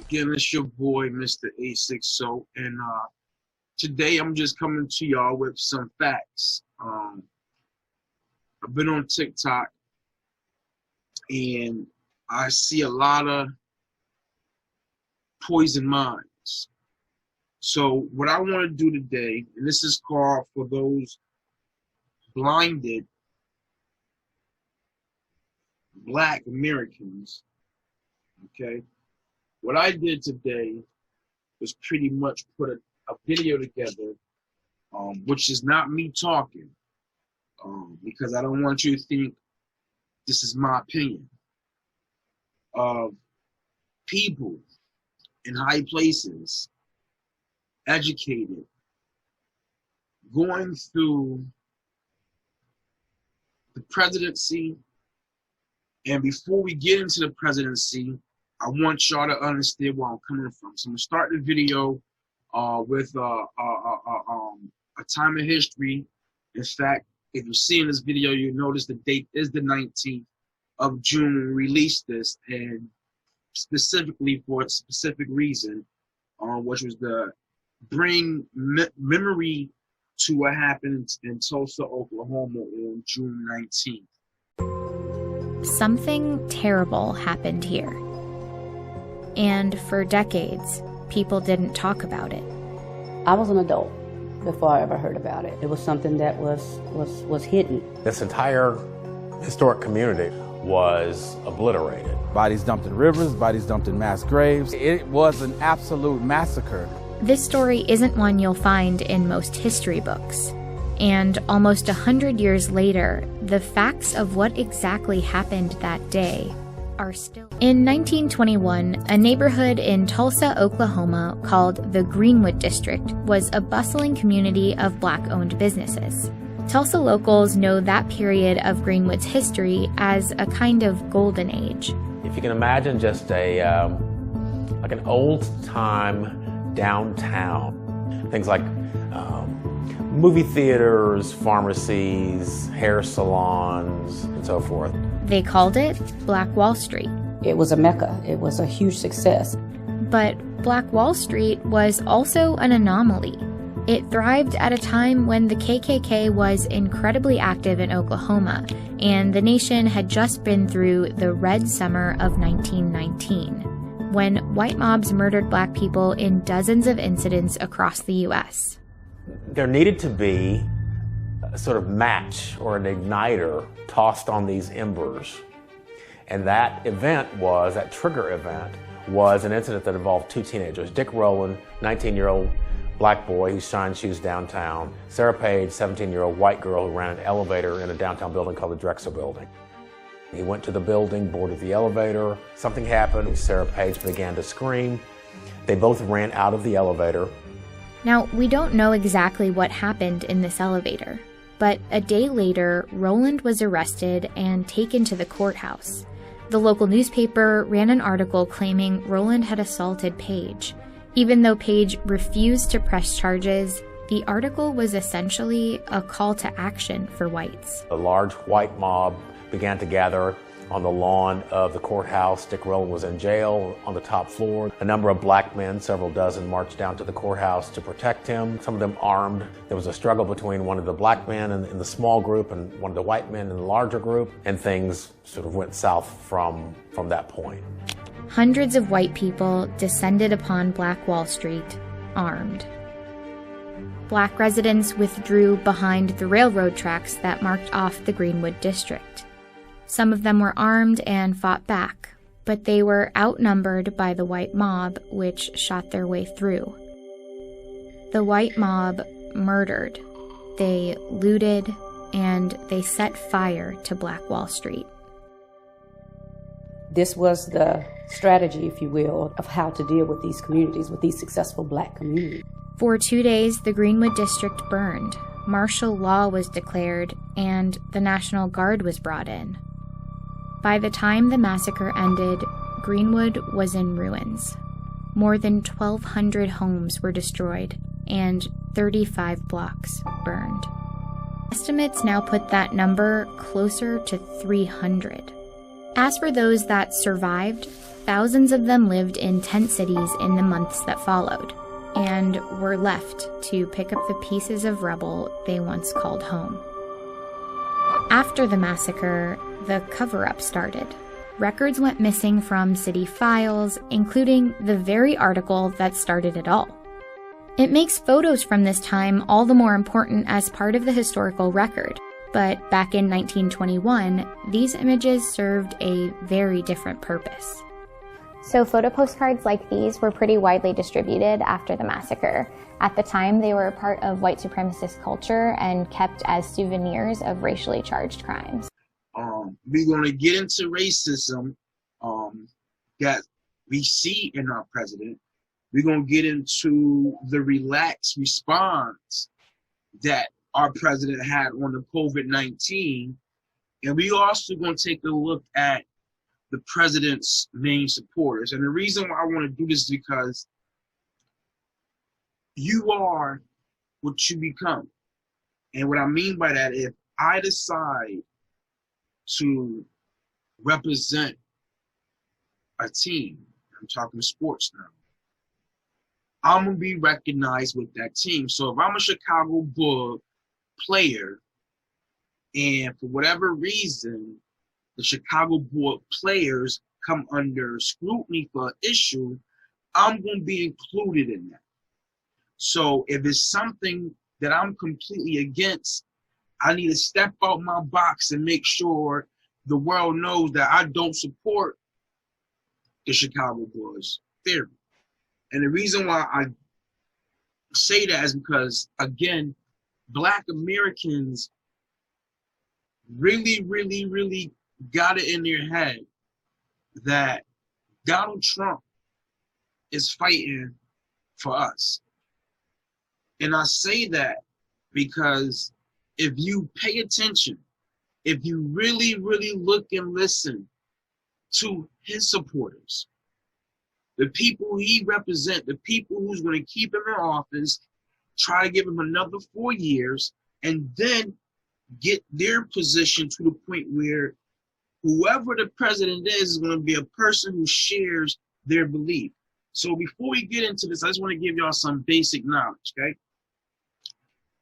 Again, it's your boy, Mr. A60, and today I'm just coming to y'all with some facts. I've been on TikTok, and I see a lot of poison minds. So what I want to do today, and this is called for those blinded Black Americans, okay? What I did today was pretty much put a video together, which is not me talking, because I don't want you to think this is my opinion, of people in high places, educated, going through the presidency. And before we get into the presidency, I want y'all to understand where I'm coming from. So I'm gonna start the video with a time in history. In fact, if you're seeing this video, you notice the date is the 19th of June when we released this, and specifically for a specific reason, which was to bring memory to what happened in Tulsa, Oklahoma on June 19th. Something terrible happened here. And for decades, people didn't talk about it. I was an adult before I ever heard about it. It was something that was hidden. This entire historic community was obliterated. Bodies dumped in rivers, bodies dumped in mass graves. It was an absolute massacre. This story isn't one you'll find in most history books. And almost 100 years later, the facts of what exactly happened that day are still. In 1921, a neighborhood in Tulsa, Oklahoma called the Greenwood District was a bustling community of Black-owned businesses. Tulsa locals know that period of Greenwood's history as a kind of golden age. If you can imagine just like an old-time downtown, things like movie theaters, pharmacies, hair salons, and so forth. They called it Black Wall Street. It was a mecca. It was a huge success. But Black Wall Street was also an anomaly. It thrived at a time when the KKK was incredibly active in Oklahoma, and the nation had just been through the Red Summer of 1919, when white mobs murdered Black people in dozens of incidents across the U.S. There needed to be a sort of match or an igniter tossed on these embers. And that trigger event was an incident that involved two teenagers. Dick Rowland, 19-year-old Black boy who shined shoes downtown. Sarah Page, 17-year-old white girl who ran an elevator in a downtown building called the Drexel Building. He went to the building, boarded the elevator. Something happened. Sarah Page began to scream. They both ran out of the elevator. Now, we don't know exactly what happened in this elevator, but a day later, Rowland was arrested and taken to the courthouse. The local newspaper ran an article claiming Rowland had assaulted Page. Even though Page refused to press charges, the article was essentially a call to action for whites. A large white mob began to gather on the lawn of the courthouse. Dick Rowland was in jail on the top floor. A number of Black men, several dozen, marched down to the courthouse to protect him, some of them armed. There was a struggle between one of the Black men in the small group and one of the white men in the larger group, and things sort of went south from that point. Hundreds of white people descended upon Black Wall Street, armed. Black residents withdrew behind the railroad tracks that marked off the Greenwood District. Some of them were armed and fought back, but they were outnumbered by the white mob, which shot their way through. The white mob murdered, they looted, and they set fire to Black Wall Street. This was the strategy, if you will, of how to deal with these communities, with these successful Black communities. For 2 days, the Greenwood District burned. Martial law was declared, and the National Guard was brought in. By the time the massacre ended, Greenwood was in ruins. More than 1,200 homes were destroyed, and 35 blocks burned. Estimates now put that number closer to 300. As for those that survived, thousands of them lived in tent cities in the months that followed, and were left to pick up the pieces of rubble they once called home. After the massacre, the cover-up started. Records went missing from city files, including the very article that started it all. It makes photos from this time all the more important as part of the historical record, but back in 1921, these images served a very different purpose. So photo postcards like these were pretty widely distributed after the massacre. At the time, they were a part of white supremacist culture and kept as souvenirs of racially charged crimes. We're going to get into racism that we see in our president. We're going to get into the relaxed response that our president had on the COVID-19. And we also going to take a look at the president's main supporters. And the reason why I want to do this is because you are what you become. And what I mean by that, if I decide to represent a team, I'm talking sports now, I'm going to be recognized with that team. So if I'm a Chicago Bull player, and for whatever reason, the Chicago Bull players come under scrutiny for an issue, I'm going to be included in that. So if it's something that I'm completely against, I need to step out my box and make sure the world knows that I don't support the Chicago Bulls theory. And the reason why I say that is because, again, Black Americans really, really, really got it in their head that Donald Trump is fighting for us. And I say that because if you pay attention, if you really, really look and listen to his supporters, the people he represents, the people who's going to keep him in office, try to give him another 4 years, and then get their position to the point where whoever the president is going to be a person who shares their belief. So before we get into this, I just want to give y'all some basic knowledge, okay?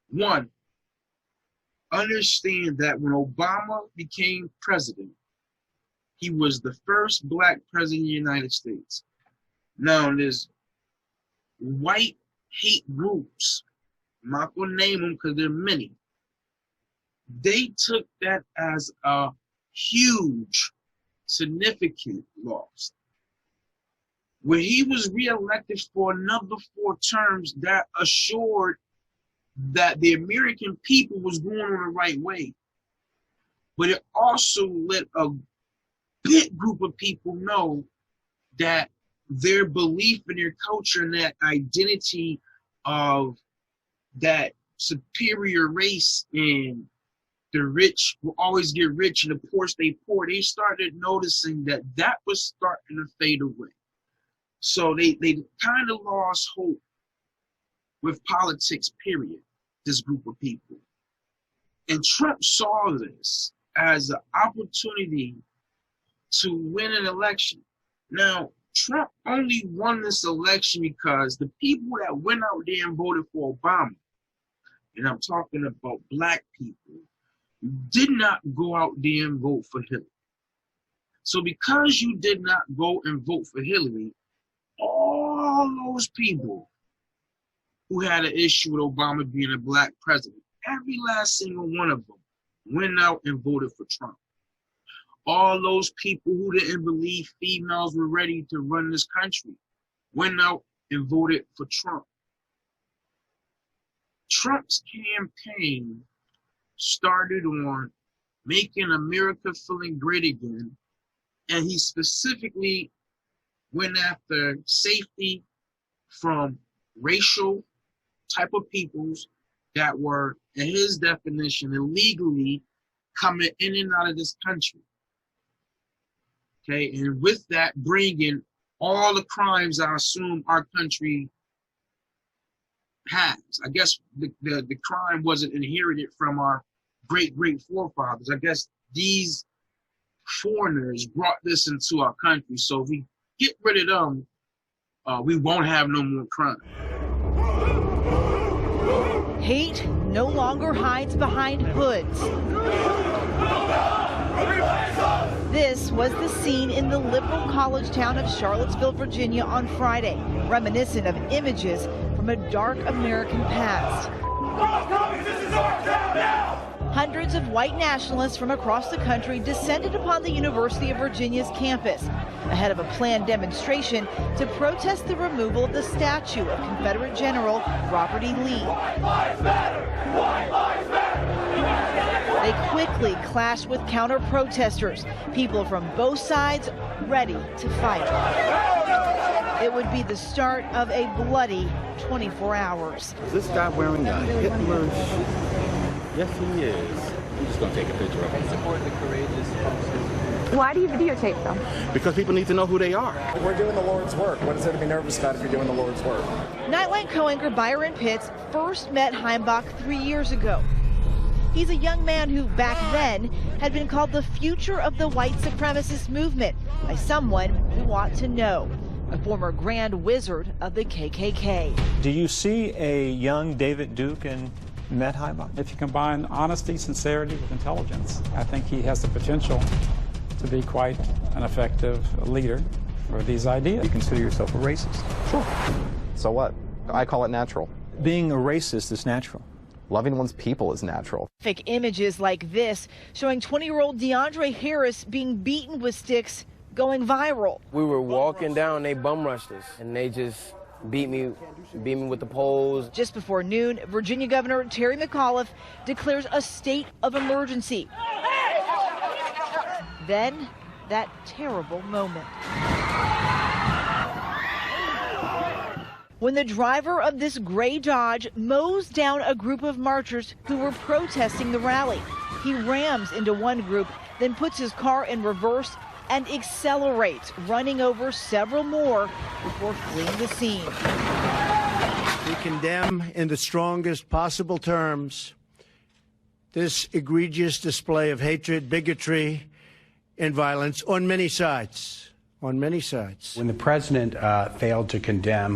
One, understand that when Obama became president, he was the first Black president of the United States. Now, there's white hate groups, I'm not going to name them because there are many. They took that as a huge, significant loss. When he was reelected for another 4 terms, that assured that the American people was going on the right way. But it also let a big group of people know that their belief in their culture and that identity of that superior race and the rich will always get rich and the poor stay poor, they started noticing that that was starting to fade away. So they kind of lost hope with politics, period, this group of people. And Trump saw this as an opportunity to win an election. Now, Trump only won this election because the people that went out there and voted for Obama, and I'm talking about Black people, did not go out there and vote for Hillary. So because you did not go and vote for Hillary, all those people who had an issue with Obama being a Black president, every last single one of them went out and voted for Trump. All those people who didn't believe females were ready to run this country went out and voted for Trump. Trump's campaign started on making America feeling great again, and he specifically went after safety from racial type of peoples that were, in his definition, illegally coming in and out of this country. Okay, and with that, bringing all the crimes I assume our country has. I guess the crime wasn't inherited from our great forefathers. I guess these foreigners brought this into our country. So if we get rid of them, we won't have no more crime. Hate no longer hides behind hoods. This was the scene in the liberal college town of Charlottesville, Virginia on Friday, reminiscent of images from a dark American past. This is our town now! Hundreds of white nationalists from across the country descended upon the University of Virginia's campus ahead of a planned demonstration to protest the removal of the statue of Confederate General Robert E. Lee. White lives matter! White lives matter! They quickly clashed with counter-protesters, people from both sides ready to fight. It would be the start of a bloody 24 hours. Is this guy wearing a Hitler shirt? Yes, he is. I'm just going to take a picture of him. Support the courageous officers. Why do you videotape them? Because people need to know who they are. We're doing the Lord's work. What is there to be nervous about if you're doing the Lord's work? Nightline co-anchor Byron Pitts first met Heimbach 3 years ago. He's a young man who, back then, had been called the future of the white supremacist movement by someone who ought to know, a former grand wizard of the KKK. Do you see a young David Duke in Matt Heimbach? If you combine honesty, sincerity with intelligence, I think he has the potential to be quite an effective leader for these ideas. You consider yourself a racist? Sure. So what? I call it natural. Being a racist is natural. Loving one's people is natural. Fake images like this showing 20-year-old DeAndre Harris being beaten with sticks going viral. We were walking down, they bum rushed us, and they just beat me with the poles. Just before noon, Virginia Governor Terry McAuliffe declares a state of emergency. Then, that terrible moment. When the driver of this gray Dodge mows down a group of marchers who were protesting the rally. He rams into one group, then puts his car in reverse and accelerates, running over several more before fleeing the scene. We condemn in the strongest possible terms this egregious display of hatred, bigotry, and violence on many sides. On many sides. When the president failed to condemn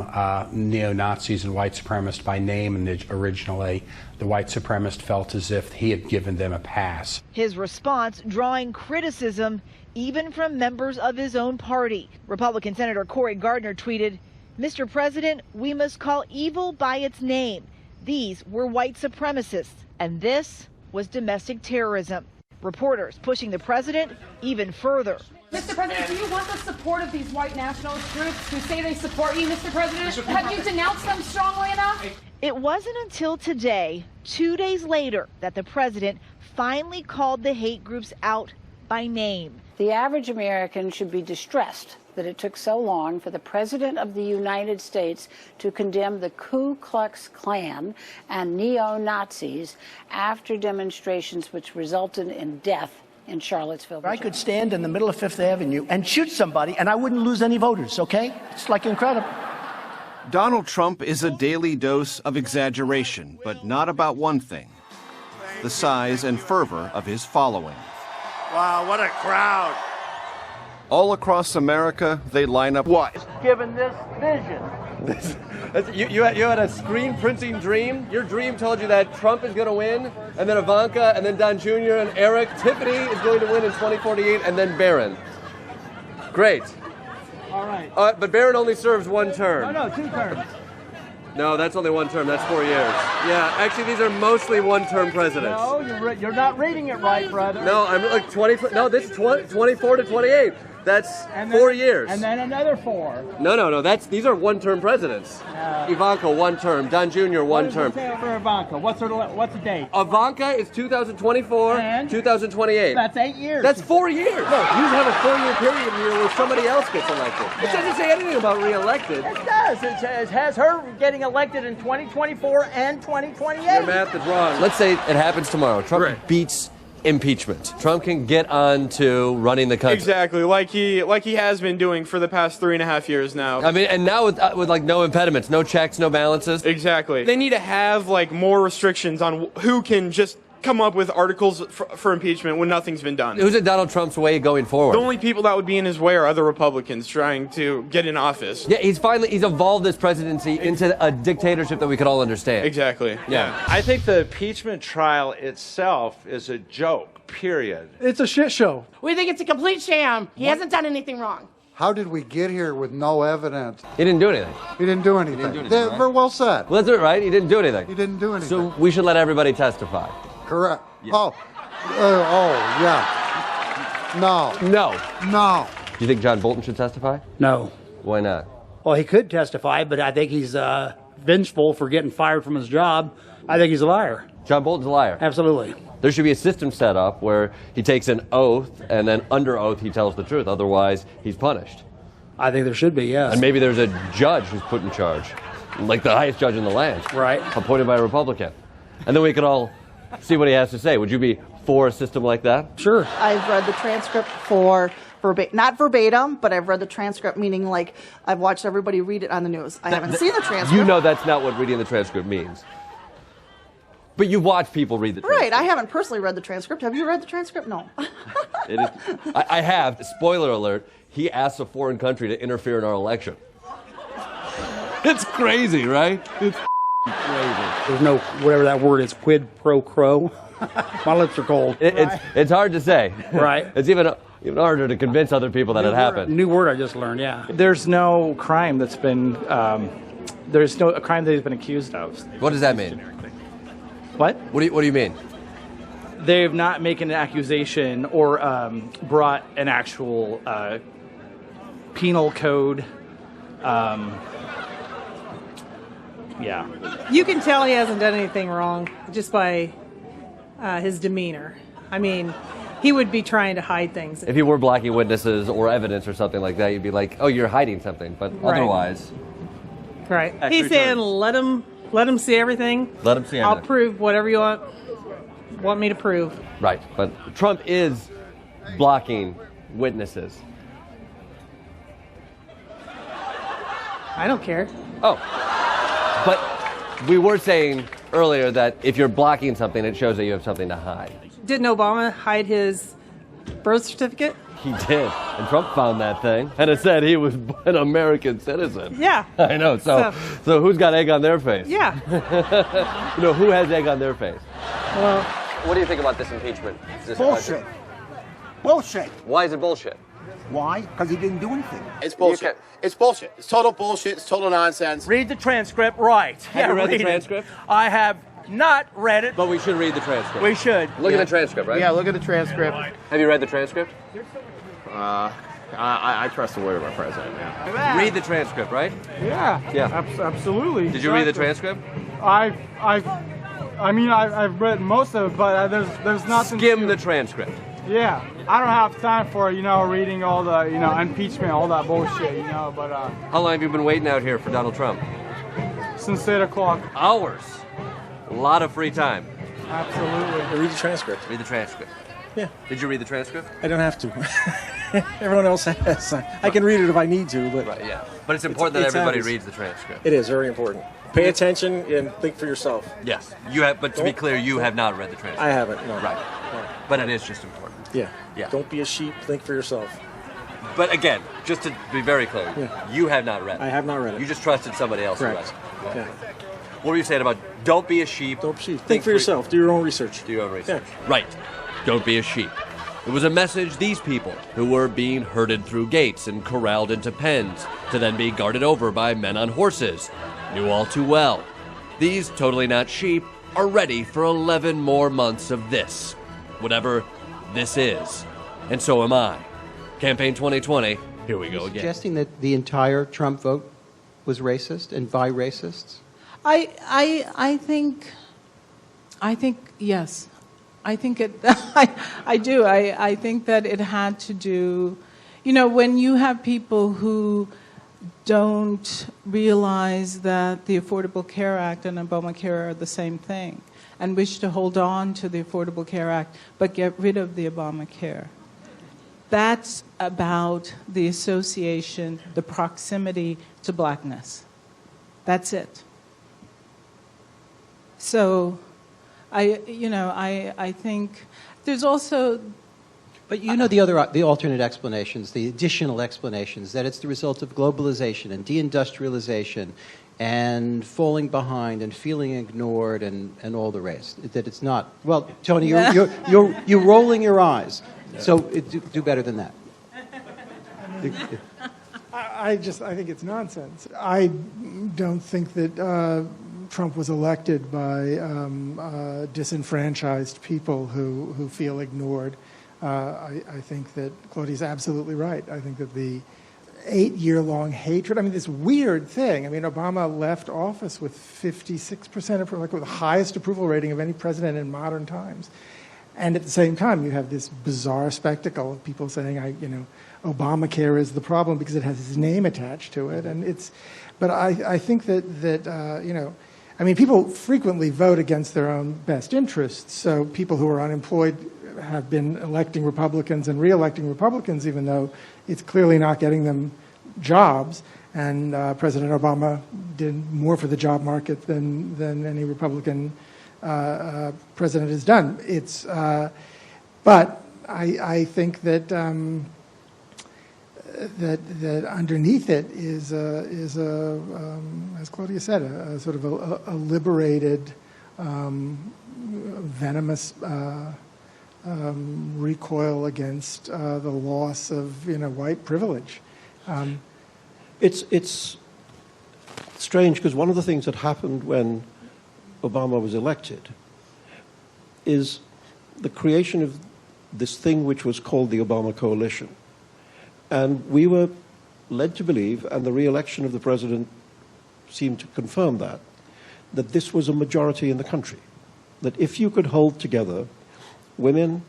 neo-Nazis and white supremacists by name originally, the white supremacist felt as if he had given them a pass. His response drawing criticism even from members of his own party. Republican Senator Cory Gardner tweeted, "Mr. President, we must call evil by its name. These were white supremacists, and this was domestic terrorism." Reporters pushing the president even further. Mr. President, do you want the support of these white nationalist groups who say they support you, Mr. President? Have you denounced them strongly enough? It wasn't until today, 2 days later, that the president finally called the hate groups out by name. The average American should be distressed that it took so long for the President of the United States to condemn the Ku Klux Klan and neo-Nazis after demonstrations which resulted in death in Charlottesville, Virginia. I could stand in the middle of Fifth Avenue and shoot somebody and I wouldn't lose any voters, okay? It's like incredible. Donald Trump is a daily dose of exaggeration, but not about one thing: the size and fervor of his following. Wow, what a crowd. All across America, they line up what? Given this vision. You had a screen printing dream. Your dream told you that Trump is going to win, and then Ivanka, and then Don Jr., and Eric. Tiffany is going to win in 2048, and then Barron. Great. All right. But Barron only serves one term. No, 2 terms. No, that's only one term. That's 4 years. Yeah, actually, these are mostly one-term presidents. No, you're not reading it right, brother. No, I'm like 20. No, this is 24 to 28. That's 4 years. And then another 4. No. These are one-term presidents. Ivanka, 1 term. Don Jr., 1 term. What does it say for Ivanka? What's the date? Ivanka is 2024, and 2028. That's 8 years. That's 4 years. No, you have a 4-year period here where somebody else gets elected. It doesn't say anything about re-elected. It does. It has her getting elected in 2024 and 2028. Your math is wrong. Let's say it happens tomorrow. Trump beats impeachment. Trump can get on to running the country. Exactly, like he has been doing for the past 3.5 years now. I mean, and now with like no impediments, no checks, no balances. Exactly. They need to have like more restrictions on who can just come up with articles for impeachment when nothing's been done. Who's in Donald Trump's way going forward? The only people that would be in his way are other Republicans trying to get in office. Yeah, he's evolved this presidency into a dictatorship that we could all understand. Exactly. Yeah. I think the impeachment trial itself is a joke, period. It's a shit show. We think it's a complete sham. He hasn't done anything wrong. How did we get here with no evidence? He didn't do anything. He didn't do anything. Right? Very well said. Well, that's it, right? He didn't do anything. He didn't do anything. So we should let everybody testify. Correct. Yeah. Yeah. No. No. No. Do you think John Bolton should testify? No. Why not? Well, he could testify, but I think he's vengeful for getting fired from his job. I think he's a liar. John Bolton's a liar. Absolutely. There should be a system set up where he takes an oath and then under oath he tells the truth. Otherwise, he's punished. I think there should be, yes. And maybe there's a judge who's put in charge, like the highest judge in the land. Right. Appointed by a Republican. And then we could all see what he has to say. Would you be for a system like that? Sure. I've read the transcript for not verbatim, but I've read the transcript, meaning like I've watched everybody read it on the news. I haven't seen the transcript. You know that's not what reading the transcript means. But you watch people read the transcript. Right. I haven't personally read the transcript. Have you read the transcript? No. It is, I have. Spoiler alert. He asked a foreign country to interfere in our election. It's crazy, right? It's crazy. There's no, whatever that word is, quid pro quo. My lips are cold. It's hard to say. Right. It's even harder to convince other people that it happened. New word I just learned, yeah. There's no crime that's been, there's no crime that he's been accused of. What does that mean? What? What do you mean? They've not made an accusation or brought an actual penal code. Yeah. You can tell he hasn't done anything wrong just by his demeanor. I mean, he would be trying to hide things. If you were blocking witnesses or evidence or something like that, you'd be like, oh, you're hiding something. But otherwise... Right. He's saying, let him see everything. Let him see everything. I'll prove whatever you want me to prove. Right. But Trump is blocking witnesses. I don't care. Oh. But we were saying earlier that if you're blocking something, it shows that you have something to hide. Didn't Obama hide his birth certificate? He did. And Trump found that thing. And it said he was an American citizen. Yeah. I know. So who's got egg on their face? Yeah. Who has egg on their face? Well, what do you think about this impeachment? Bullshit. Bullshit. Why is it bullshit? Why? Because he didn't do anything. It's bullshit. It's bullshit. It's total bullshit. It's total nonsense. Read the transcript, right. Have you read the transcript? I have not read it. But we should read the transcript. We should. Look at the transcript, right? Yeah, look at the transcript. Have you read the transcript? I trust the word of our president, yeah. Read the transcript, right? Yeah. Yeah. Absolutely. Did you read the transcript? I've read most of it, but there's nothing. Skim the transcript. Yeah. I don't have time for, reading all the, impeachment, all that bullshit, but... How long have you been waiting out here for Donald Trump? Since 8 o'clock. Hours. A lot of free time. Absolutely. Read the transcript. Read the transcript. Yeah. Did you read the transcript? I don't have to. Everyone else has. I can read it if I need to, but... Right, yeah. But it's important that everybody reads the transcript. It is very important. Pay attention and think for yourself. Yes. You have, but to be clear, you have not read the transcript. I haven't, no. Right. No. But it is just important. Yeah. Yeah. Don't be a sheep. Think for yourself. But again, just to be very clear, you have not read it. I have not read it. You just trusted somebody else Right. to read it. Yeah. What were you saying about don't be a sheep? Don't be a sheep. Think for yourself. Do your own research. Do your own research. Yeah. Right. Don't be a sheep. It was a message these people, who were being herded through gates and corralled into pens, to then be guarded over by men on horses, knew all too well. These totally not sheep are ready for 11 more months of this. Whatever this is. And so am I. Campaign 2020, here we go again. Suggesting that the entire Trump vote was racist and by racists? I think yes. I think it. I do. I think that it had to do. When you have people who don't realize that the Affordable Care Act and Obamacare are the same thing, and wish to hold on to the Affordable Care Act but get rid of the Obamacare. That's about the association, the proximity to blackness. That's it. So I think there's also. But you know the alternate explanations, the additional explanations, that it's the result of globalization and deindustrialization and falling behind and feeling ignored and all the rest. That it's not. Well, Tony, you're rolling your eyes. So do better than that. I think it's nonsense. I don't think that Trump was elected by disenfranchised people who feel ignored. I think that Claudia's absolutely right. I think that the 8-year-long hatred, this weird thing. Obama left office with 56% of, with the highest approval rating of any president in modern times. And at the same time, you have this bizarre spectacle of people saying, Obamacare is the problem because it has his name attached to it. And but I think that people frequently vote against their own best interests. So people who are unemployed have been electing Republicans and re-electing Republicans, even though it's clearly not getting them jobs. And President Obama did more for the job market than any Republican president has done. But I think that that underneath it is as Claudia said, a sort of a liberated, venomous recoil against the loss of white privilege. It's strange because one of the things that happened when Obama was elected is the creation of this thing which was called the Obama Coalition. And we were led to believe, and the re-election of the president seemed to confirm that this was a majority in the country. That if you could hold together women,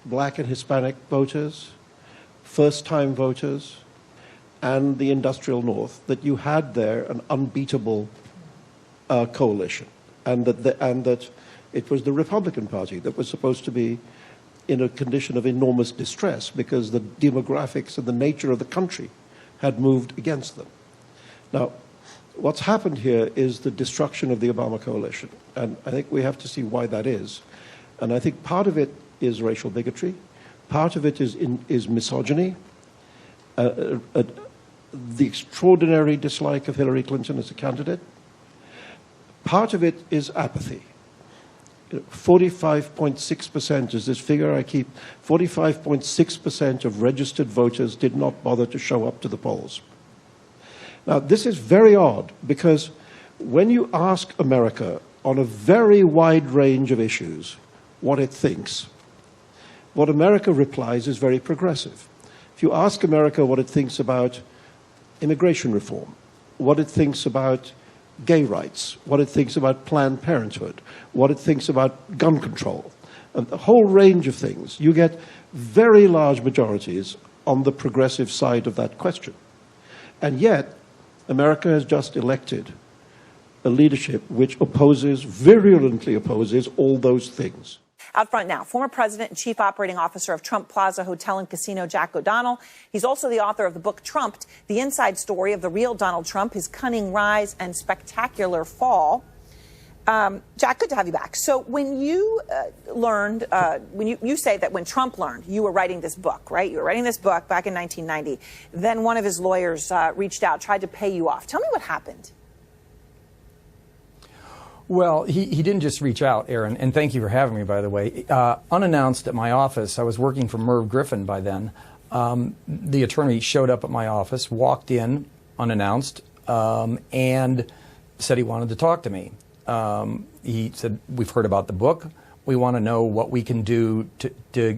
black and Hispanic voters, first-time voters, and the industrial North, that you had there an unbeatable coalition, and that it was the Republican Party that was supposed to be in a condition of enormous distress because the demographics and the nature of the country had moved against them. Now, what's happened here is the destruction of the Obama coalition, and I think we have to see why that is. And I think part of it is racial bigotry, part of it is misogyny, the extraordinary dislike of Hillary Clinton as a candidate. Part of it is apathy. 45.6% is this figure I keep. 45.6% of registered voters did not bother to show up to the polls. Now, this is very odd because when you ask America on a very wide range of issues what it thinks, what America replies is very progressive. If you ask America what it thinks about immigration reform, what it thinks about gay rights, what it thinks about Planned Parenthood, what it thinks about gun control, and a whole range of things, you get very large majorities on the progressive side of that question. And yet, America has just elected a leadership which virulently opposes all those things. Out front now, former president and chief operating officer of Trump Plaza Hotel and Casino, Jack O'Donnell. He's also the author of the book Trumped, the inside story of the real Donald Trump, his cunning rise and spectacular fall. Jack, good to have you back. So when you learned, when you say that when Trump learned, you were writing this book, right? You were writing this book back in 1990. Then one of his lawyers reached out, tried to pay you off. Tell me what happened. Well, he didn't just reach out, Aaron, and thank you for having me, by the way. Unannounced at my office, I was working for Merv Griffin by then. The attorney showed up at my office, walked in unannounced, and said he wanted to talk to me. He said, "We've heard about the book. We want to know what we can do to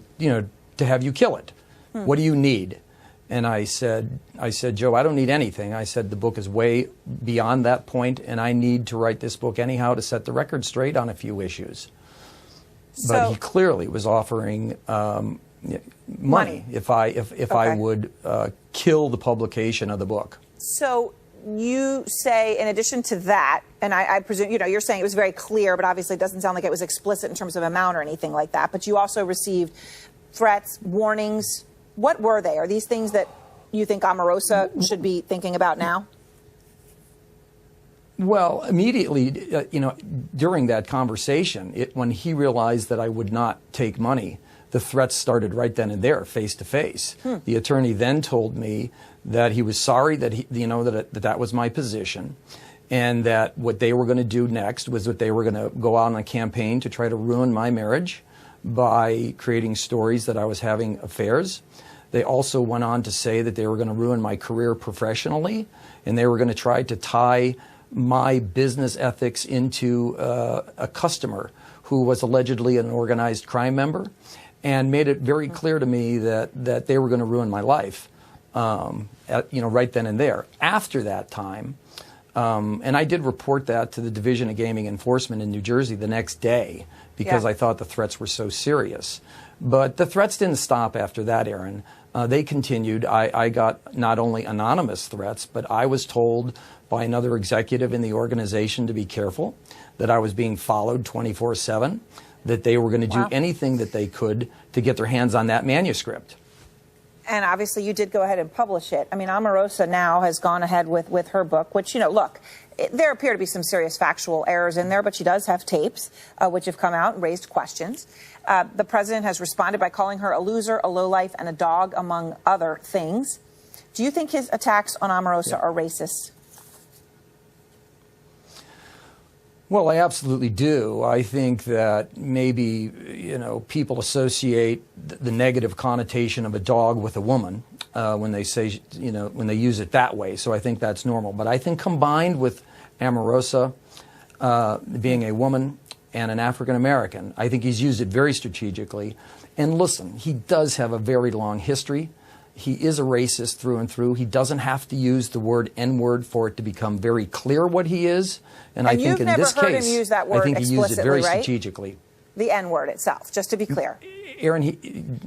have you kill it. What do you need?" And I said, "Joe, I don't need anything." I said, "The book is way beyond that point, and I need to write this book anyhow to set the record straight on a few issues." But he clearly was offering money if I would kill the publication of the book. So you say, in addition to that, and I presume, you're saying it was very clear, but obviously it doesn't sound like it was explicit in terms of amount or anything like that, but you also received threats, warnings. What were they? Are these things that you think Omarosa should be thinking about now? Well, immediately, during that conversation, when he realized that I would not take money, the threats started right then and there, face to face. The attorney then told me that he was sorry that that was my position, and that what they were going to do next was that they were going to go out on a campaign to try to ruin my marriage by creating stories that I was having affairs. They also went on to say that they were going to ruin my career professionally, and they were going to try to tie my business ethics into a customer who was allegedly an organized crime member, and made it very clear to me that they were going to ruin my life, right then and there. After that time, and I did report that to the Division of Gaming Enforcement in New Jersey the next day because I thought the threats were so serious. But the threats didn't stop after that, Aaron. They continued. I got not only anonymous threats, but I was told by another executive in the organization to be careful, that I was being followed 24/7, that they were going to do anything that they could to get their hands on that manuscript. And obviously you did go ahead and publish it. I mean, Omarosa now has gone ahead with her book, which, look, there appear to be some serious factual errors in there, but she does have tapes which have come out and raised questions. The president has responded by calling her a loser, a lowlife, and a dog, among other things. Do you think his attacks on Omarosa are racist? Well, I absolutely do. I think that maybe, people associate the negative connotation of a dog with a woman when they say, when they use it that way. So I think that's normal. But I think combined with Omarosa being a woman and an African American, I think he's used it very strategically. And listen, he does have a very long history. He is a racist through and through. He doesn't have to use the word N-word for it to become very clear what he is. And I think in this case, I think he used it very strategically. The N-word itself, just to be clear. Aaron,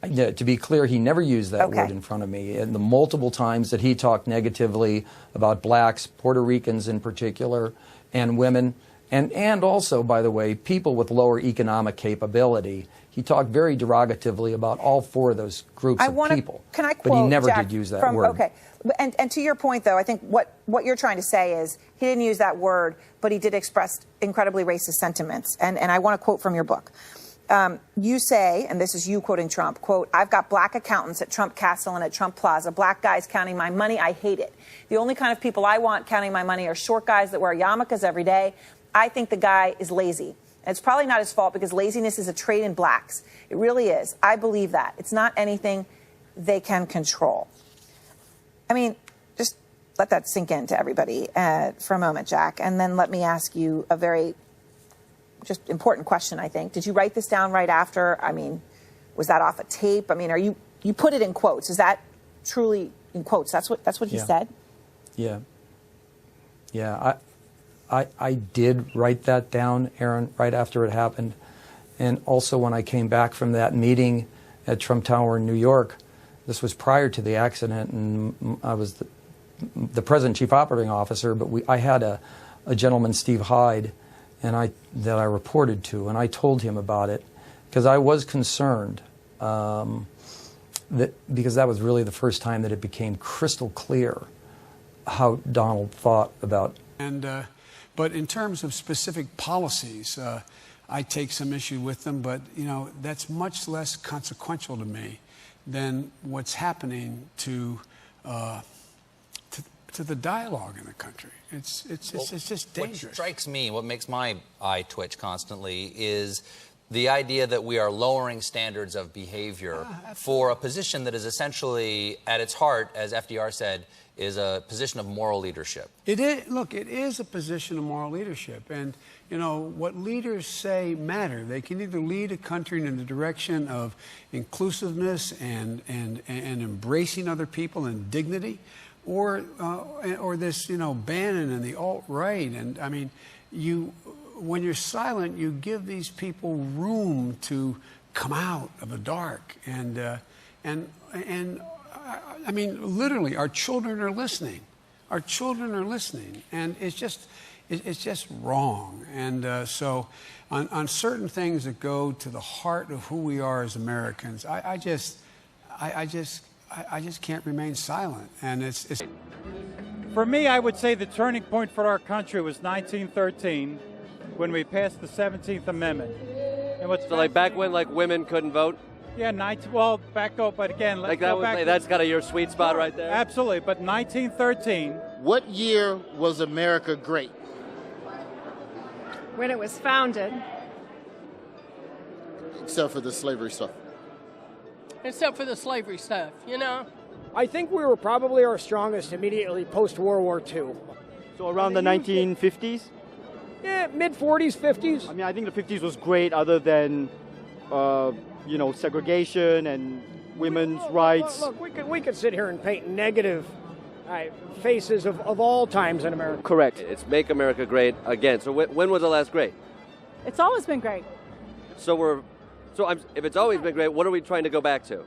to be clear, he never used that word in front of me. And the multiple times that he talked negatively about blacks, Puerto Ricans in particular, and women, and also, by the way, people with lower economic capability. He talked very derogatively about all four of those groups of people. Can I quote, but he never Jack, did use that word. Okay. And to your point, though, I think what you're trying to say is he didn't use that word, but he did express incredibly racist sentiments. And I want to quote from your book. You say, and this is you quoting Trump, quote, "I've got black accountants at Trump Castle and at Trump Plaza, black guys counting my money. I hate it. The only kind of people I want counting my money are short guys that wear yarmulkes every day. I think the guy is lazy. And it's probably not his fault because laziness is a trait in blacks. It really is. I believe that. It's not anything they can control." I mean, just let that sink into everybody for a moment, Jack. And then let me ask you a very just important question, I think. Did you write this down right after? I mean, was that off a tape? I mean, you put it in quotes. Is that truly in quotes? That's what he said? Yeah. Yeah. I did write that down, Aaron, right after it happened. And also when I came back from that meeting at Trump Tower in New York, this was prior to the accident, and I was the President Chief Operating Officer, but I had a gentleman, Steve Hyde, that I reported to, and I told him about it because I was concerned because that was really the first time that it became crystal clear how Donald thought about. But in terms of specific policies, I take some issue with them, but that's much less consequential to me than what's happening to the dialogue in the country. It's just dangerous. What strikes me, what makes my eye twitch constantly, is the idea that we are lowering standards of behavior for a position that is essentially, at its heart, as FDR said, is a position of moral leadership. It is. Look, it is a position of moral leadership, and what leaders say matter. They can either lead a country in the direction of inclusiveness and embracing other people and dignity, or this Bannon and the alt-right. And I mean, when you're silent, you give these people room to come out of the dark, and I mean, literally, our children are listening. Our children are listening, and it's just wrong. And so, on certain things that go to the heart of who we are as Americans, I just can't remain silent. And it's For me, I would say the turning point for our country was 1913 when we passed the 17th Amendment. And what's So like back when like women couldn't vote? Yeah, well, back up, but again, let's Like that go was, back. like, that's kind of your sweet spot right there? Absolutely, but 1913. What year was America great? When it was founded. Except for the slavery stuff. Except for the slavery stuff, you know? I think we were probably our strongest immediately post-World War II. So around the 1950s? Yeah, mid-40s, 50s. I mean, I think the 50s was great other than, segregation and women's rights. Look, we could sit here and paint negative faces of all times in America. Correct. It's Make America Great Again. So when was the last great? It's always been great. If it's always been great, what are we trying to go back to?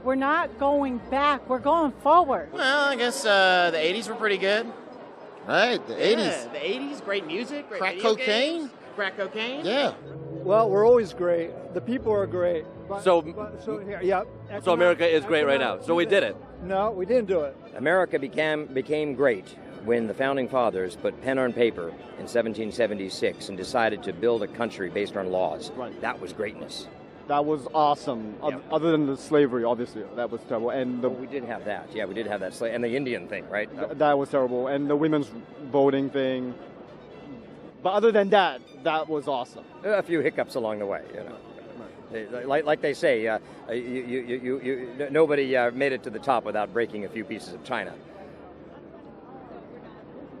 We're not going back. We're going forward. Well, I guess the 80s were pretty good. Right, the 80s. Yeah, the 80s, great music, great Crack video cocaine? games. Crack cocaine? Yeah. Well, we're always great. The people are great. So America is great right now. So we did it. No, we didn't do it. America became great when the Founding Fathers put pen on paper in 1776 and decided to build a country based on laws. Right. That was greatness. That was awesome. Yeah. Other than the slavery, obviously, that was terrible. And we did have that. Yeah, we did have that and the Indian thing, right? That was terrible. And the women's voting thing. But other than that, that was awesome. A few hiccups along the way, you know. Like they say, nobody made it to the top without breaking a few pieces of china.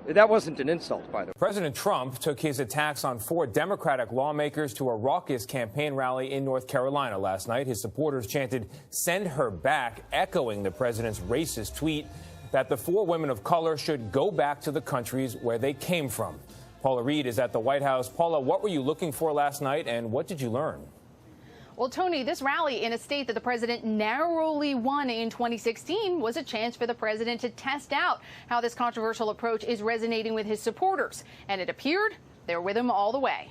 That wasn't an insult, by the way. President Trump took his attacks on 4 Democratic lawmakers to a raucous campaign rally in North Carolina last night. His supporters chanted, "Send her back," echoing the president's racist tweet that the 4 women of color should go back to the countries where they came from. Paula Reed is at the White House. Paula, what were you looking for last night, and what did you learn? Well, Tony, this rally in a state that the president narrowly won in 2016 was a chance for the president to test out how this controversial approach is resonating with his supporters. And it appeared they're with him all the way.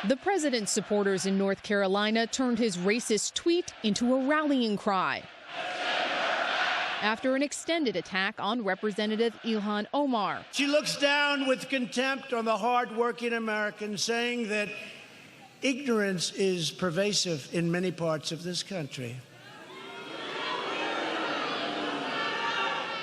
The president's supporters in North Carolina turned his racist tweet into a rallying cry after an extended attack on Representative Ilhan Omar. She looks down with contempt on the hard-working Americans, saying that ignorance is pervasive in many parts of this country.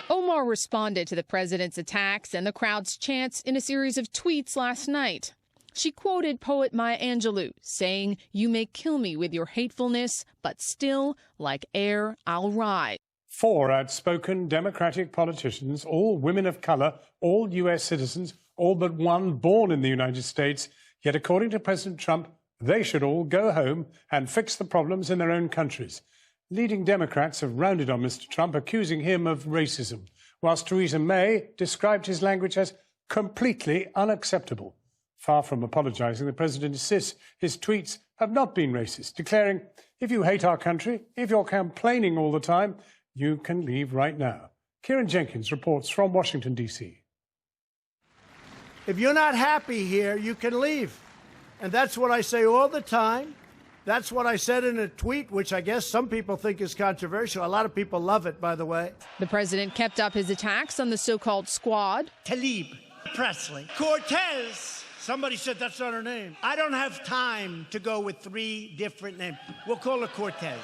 Omar responded to the president's attacks and the crowd's chants in a series of tweets last night. She quoted poet Maya Angelou, saying, "You may kill me with your hatefulness, but still, like air, I'll rise." 4 outspoken Democratic politicians, all women of color, all U.S. citizens, all but one born in the United States. Yet, according to President Trump, they should all go home and fix the problems in their own countries. Leading Democrats have rounded on Mr. Trump, accusing him of racism, whilst Theresa May described his language as completely unacceptable. Far from apologizing, the president insists his tweets have not been racist, declaring, "If you hate our country, if you're complaining all the time, you can leave right now." Kieran Jenkins reports from Washington, D.C. If you're not happy here, you can leave. And that's what I say all the time. That's what I said in a tweet, which I guess some people think is controversial. A lot of people love it, by the way. The president kept up his attacks on the so-called squad. Tlaib, Presley, Cortez. Somebody said that's not her name. I don't have time to go with 3 different names. We'll call her Cortez.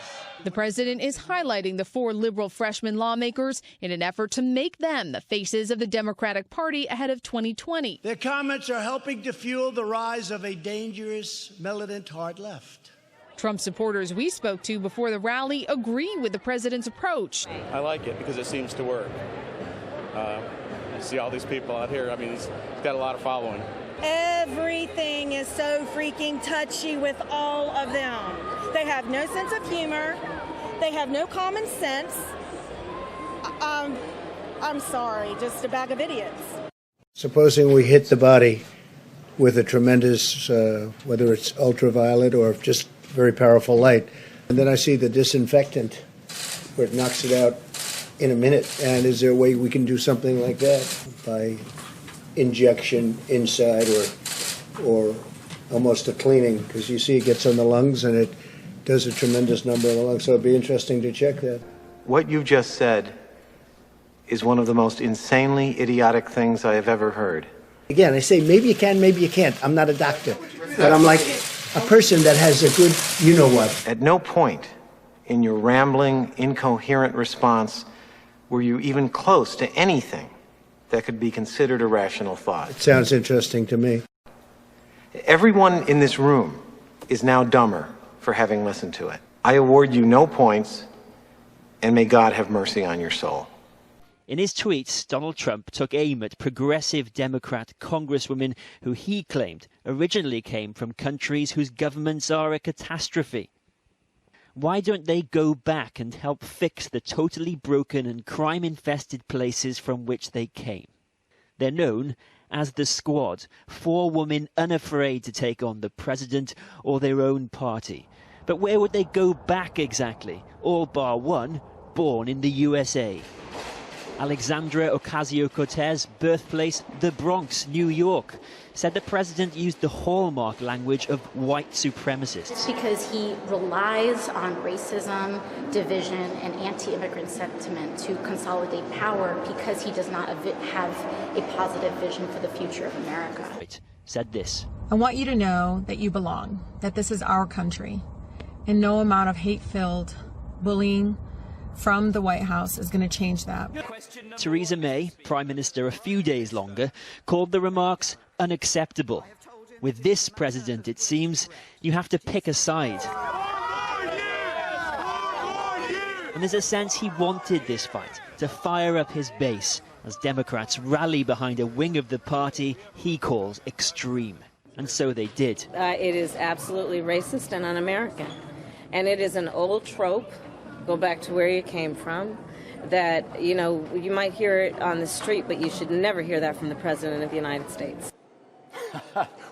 The president is highlighting the 4 liberal freshman lawmakers in an effort to make them the faces of the Democratic Party ahead of 2020. Their comments are helping to fuel the rise of a dangerous, militant hard left. Trump supporters we spoke to before the rally agree with the president's approach. I like it because it seems to work. You see all these people out here. I mean, he's got a lot of following. Everything is so freaking touchy with all of them. They have no sense of humor. They have no common sense. I'm sorry, just a bag of idiots. Supposing we hit the body with a tremendous, whether it's ultraviolet or just very powerful light, and then I see the disinfectant where it knocks it out in a minute. And is there a way we can do something like that by injection inside or almost a cleaning, because you see it gets on the lungs and it does a tremendous number on the lungs. So it'd be interesting to check that. What you just said is one of the most insanely idiotic things I have ever heard. Again, I say maybe you can, maybe you can't. I'm not a doctor. But I'm like a person that has a good you-know-what. At no point in your rambling, incoherent response were you even close to anything that could be considered a rational thought. It sounds interesting to me. Everyone in this room is now dumber for having listened to it. I award you no points, and may God have mercy on your soul. In his tweets, Donald Trump took aim at progressive Democrat congresswomen who he claimed originally came from countries whose governments are a catastrophe. Why don't they go back and help fix the totally broken and crime-infested places from which they came? They're known as the Squad, 4 women unafraid to take on the president or their own party. But where would they go back exactly? All bar one, born in the USA. Alexandra Ocasio-Cortez, birthplace the Bronx, New York, said the president used the hallmark language of white supremacists. It's because he relies on racism, division, and anti-immigrant sentiment to consolidate power because he does not have a positive vision for the future of America. Said this. I want you to know that you belong, that this is our country, and no amount of hate-filled bullying from the White House is going to change that. Theresa May, Prime Minister a few days longer, called the remarks unacceptable. With this president, it seems, you have to pick a side. And there's a sense he wanted this fight to fire up his base as Democrats rally behind a wing of the party he calls extreme. And so they did. It is absolutely racist and un-American. And it is an old trope. Go back to where you came from, that, you know, you might hear it on the street, but you should never hear that from the President of the United States.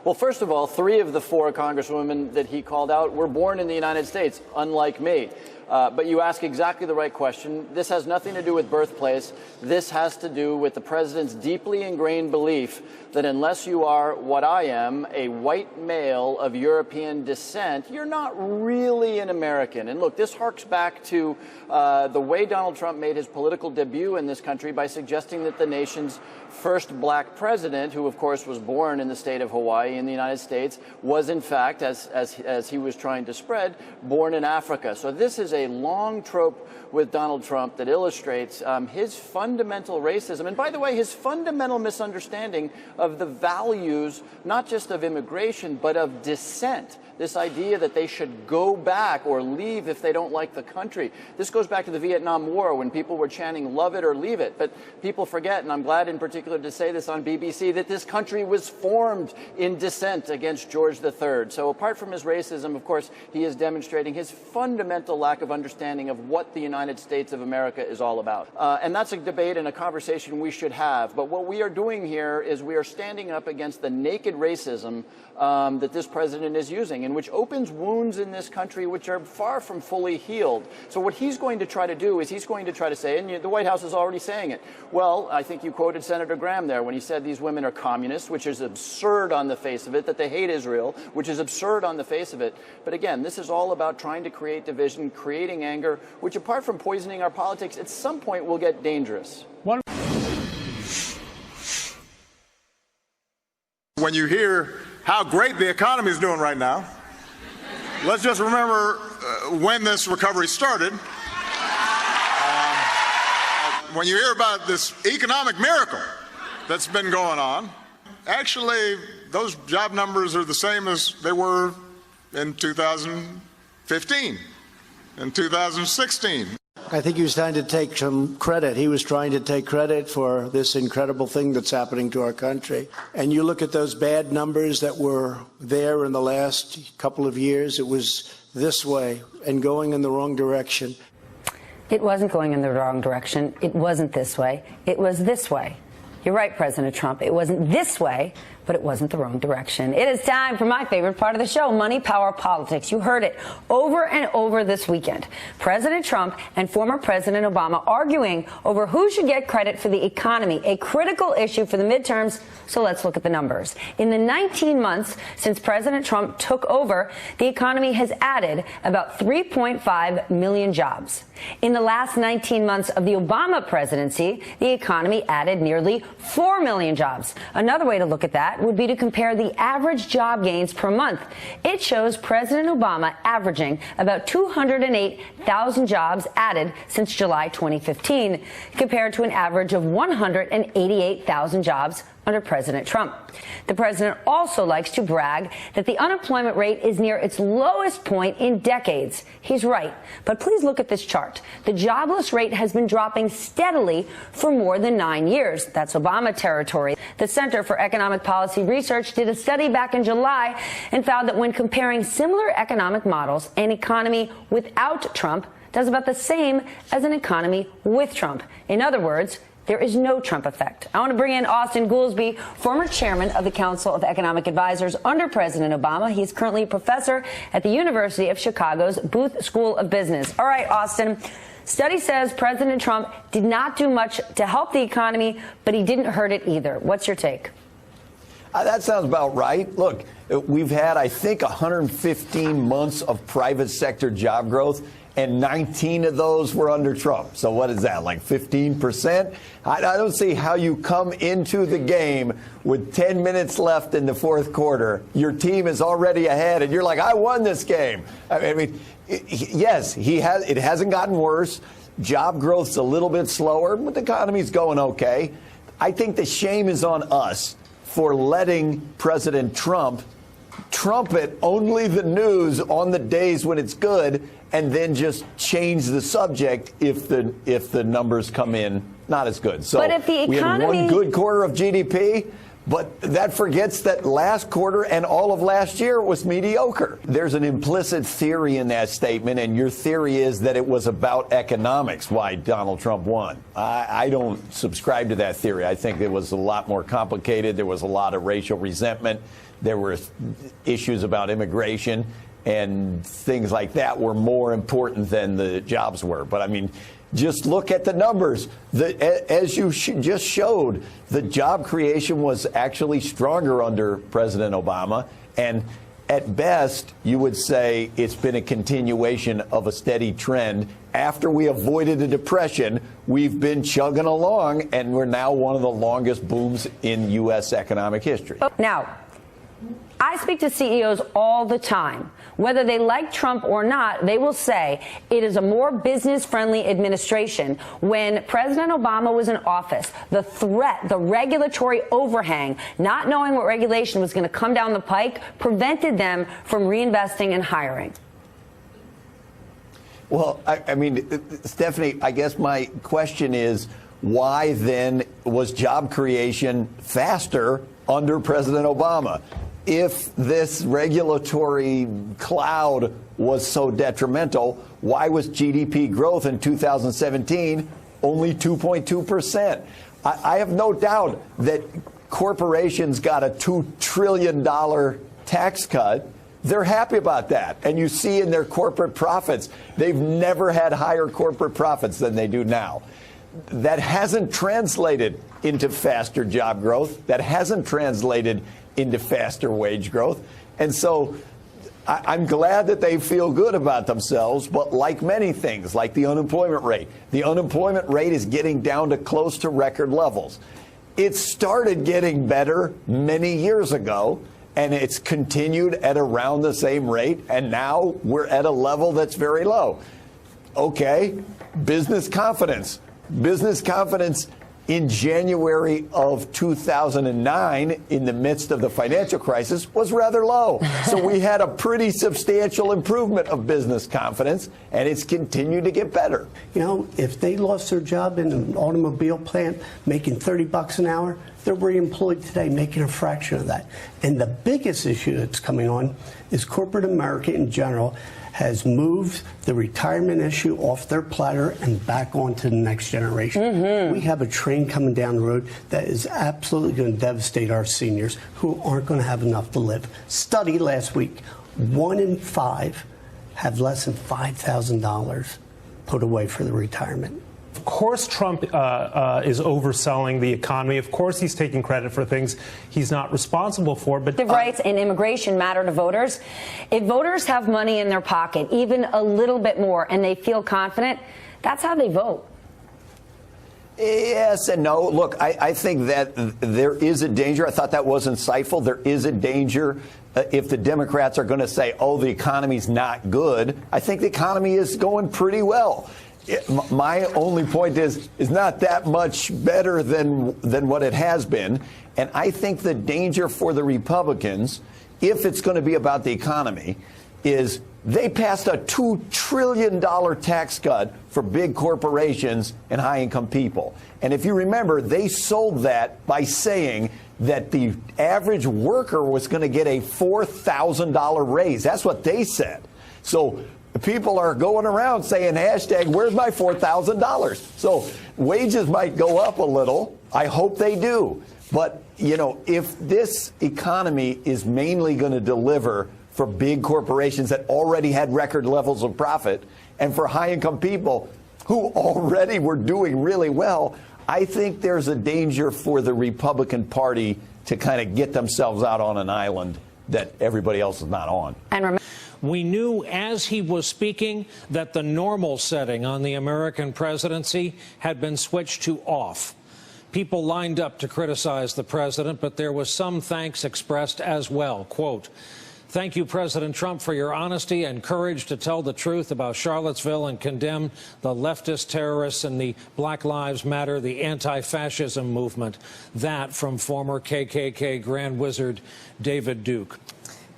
Well, first of all, 3 of the 4 congresswomen that he called out were born in the United States, unlike me. But you ask exactly the right question. This has nothing to do with birthplace. This has to do with the president's deeply ingrained belief that unless you are what I am, a white male of European descent, you're not really an American. And look, this harks back to the way Donald Trump made his political debut in this country by suggesting that the nation's first black president, who of course was born in the state of Hawaii in the United States, was in fact, as he was trying to spread, born in Africa. So this is a long trope with Donald Trump that illustrates his fundamental racism. And by the way, his fundamental misunderstanding of the values, not just of immigration, but of dissent. This idea that they should go back or leave if they don't like the country. This goes back to the Vietnam War when people were chanting, love it or leave it. But people forget, and I'm glad in particular to say this on BBC, that this country was formed in dissent against George III. So apart from his racism, of course, he is demonstrating his fundamental lack of understanding of what the United States of America is all about. And that's a debate and a conversation we should have. But what we are doing here is we are standing up against the naked racism that this president is using, and which opens wounds in this country which are far from fully healed. So what he's going to try to do is he's going to try to say, and the White House is already saying it. Well, I think you quoted Senator Graham there when he said these women are communists, which is absurd on the face of it, that they hate Israel, which is absurd on the face of it. But again, this is all about trying to create division, creating anger, which apart from poisoning our politics, at some point will get dangerous. When you hear how great the economy is doing right now, let's just remember when this recovery started. When you hear about this economic miracle that's been going on, actually, those job numbers are the same as they were in 2015, in 2016. I think he was trying to take some credit. He was trying to take credit for this incredible thing that's happening to our country. And you look at those bad numbers that were there in the last couple of years, it was this way and going in the wrong direction. It wasn't going in the wrong direction. It wasn't this way. It was this way. You're right, President Trump. It wasn't this way, but it wasn't the wrong direction. It is time for my favorite part of the show, Money, Power, Politics. You heard it over and over this weekend. President Trump and former President Obama arguing over who should get credit for the economy, a critical issue for the midterms. So let's look at the numbers. In the 19 months since President Trump took over, the economy has added about 3.5 million jobs. In the last 19 months of the Obama presidency, the economy added nearly 4 million jobs. Another way to look at that would be to compare the average job gains per month. It shows President Obama averaging about 208,000 jobs added since July 2015, compared to an average of 188,000 jobs under President Trump. The president also likes to brag that the unemployment rate is near its lowest point in decades. He's right, but please look at this chart. The jobless rate has been dropping steadily for more than 9 years. That's Obama territory. The Center for Economic Policy Research did a study back in July and found that when comparing similar economic models, an economy without Trump does about the same as an economy with Trump. In other words, there is no Trump effect. I want to bring in Austin Goolsbee, former chairman of the Council of Economic Advisors under President Obama. He's currently a professor at the University of Chicago's Booth School of Business. All right, Austin. Study says President Trump did not do much to help the economy, but he didn't hurt it either. What's your take? That sounds about right. Look, we've had, I think, 115 months of private sector job growth, and 19 of those were under Trump. So what is that, like 15%? I don't see how you come into the game with 10 minutes left in the fourth quarter. Your team is already ahead, and you're like, I won this game. I mean, yes, it hasn't gotten worse. Job growth's a little bit slower, but the economy's going okay. I think the shame is on us for letting President Trump trumpet only the news on the days when it's good, and then just change the subject if the numbers come in not as good. So but if the economy... we had one good quarter of GDP, but that forgets that last quarter and all of last year was mediocre. There's an implicit theory in that statement, and your theory is that it was about economics, why Donald Trump won. I don't subscribe to that theory. I think it was a lot more complicated. There was a lot of racial resentment. There were issues about immigration, and things like that were more important than the jobs were. But, I mean, just look at the numbers. As you just showed, the job creation was actually stronger under President Obama. And at best, you would say it's been a continuation of a steady trend. After we avoided a depression, we've been chugging along, and we're now one of the longest booms in U.S. economic history. Now, I speak to CEOs all the time. Whether they like Trump or not, they will say it is a more business-friendly administration. When President Obama was in office, the threat, the regulatory overhang, not knowing what regulation was going to come down the pike, prevented them from reinvesting and hiring. Well, I mean, Stephanie, I guess my question is, why then was job creation faster under President Obama? If this regulatory cloud was so detrimental, why was GDP growth in 2017 only 2.2%? I have no doubt that corporations got a $2 trillion tax cut. They're happy about that. And you see in their corporate profits, they've never had higher corporate profits than they do now. That hasn't translated into faster job growth. That hasn't translated into faster wage growth. And so I'm glad that they feel good about themselves, but like many things, like the unemployment rate is getting down to close to record levels. It started getting better many years ago, and it's continued at around the same rate, and now we're at a level that's very low. Okay, business confidence. Business confidence in January of 2009, in the midst of the financial crisis, was rather low. So we had a pretty substantial improvement of business confidence, and it's continued to get better. You know, if they lost their job in an automobile plant making $30 an hour, they're reemployed today making a fraction of that. And the biggest issue that's coming on is corporate America in general has moved the retirement issue off their platter and back onto the next generation. We have a train coming down the road that is absolutely going to devastate our seniors who aren't going to have enough to live. Study last week, 1 in 5 have less than $5,000 put away for the retirement. Of course, Trump is overselling the economy. Of course, he's taking credit for things he's not responsible for. But rights and immigration matter to voters. If voters have money in their pocket, even a little bit more, and they feel confident, that's how they vote. Yes and no. Look, I think that there is a danger. I thought that was insightful. There is a danger if the Democrats are going to say, oh, the economy's not good. I think the economy is going pretty well. My only point is not that much better than what it has been. And I think the danger for the Republicans, if it's going to be about the economy, is they passed a $2 trillion tax cut for big corporations and high-income people. And if you remember, they sold that by saying that the average worker was going to get a $4,000 raise. That's what they said. So people are going around saying, hashtag, where's my $4,000? So wages might go up a little. I hope they do. But, you know, if this economy is mainly going to deliver for big corporations that already had record levels of profit and for high-income people who already were doing really well, I think there's a danger for the Republican Party to kind of get themselves out on an island that everybody else is not on. And we knew as he was speaking that the normal setting on the American presidency had been switched to off. People lined up to criticize the president, but there was some thanks expressed as well. Quote, "Thank you, President Trump, for your honesty and courage to tell the truth about Charlottesville and condemn the leftist terrorists and the Black Lives Matter, the anti-fascism movement." That from former KKK Grand Wizard David Duke.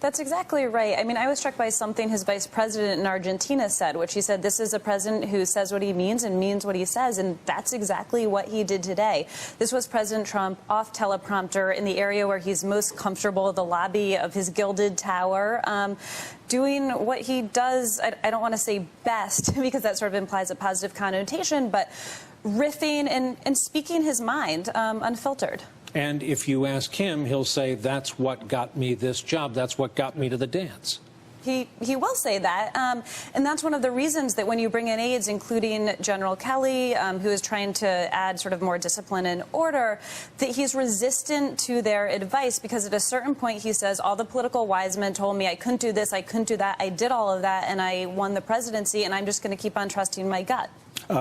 That's exactly right. I mean, I was struck by something his vice president in Argentina said, which he said, this is a president who says what he means and means what he says. And that's exactly what he did today. This was President Trump off teleprompter in the area where he's most comfortable, the lobby of his gilded tower, doing what he does. I don't want to say best because that sort of implies a positive connotation, but riffing and speaking his mind unfiltered. And if you ask him, he'll say, that's what got me this job. That's what got me to the dance. He will say that. And that's one of the reasons that when you bring in aides, including General Kelly, who is trying to add sort of more discipline and order, that he's resistant to their advice because at a certain point he says, all the political wise men told me I couldn't do this, I couldn't do that, I did all of that, and I won the presidency, and I'm just going to keep on trusting my gut.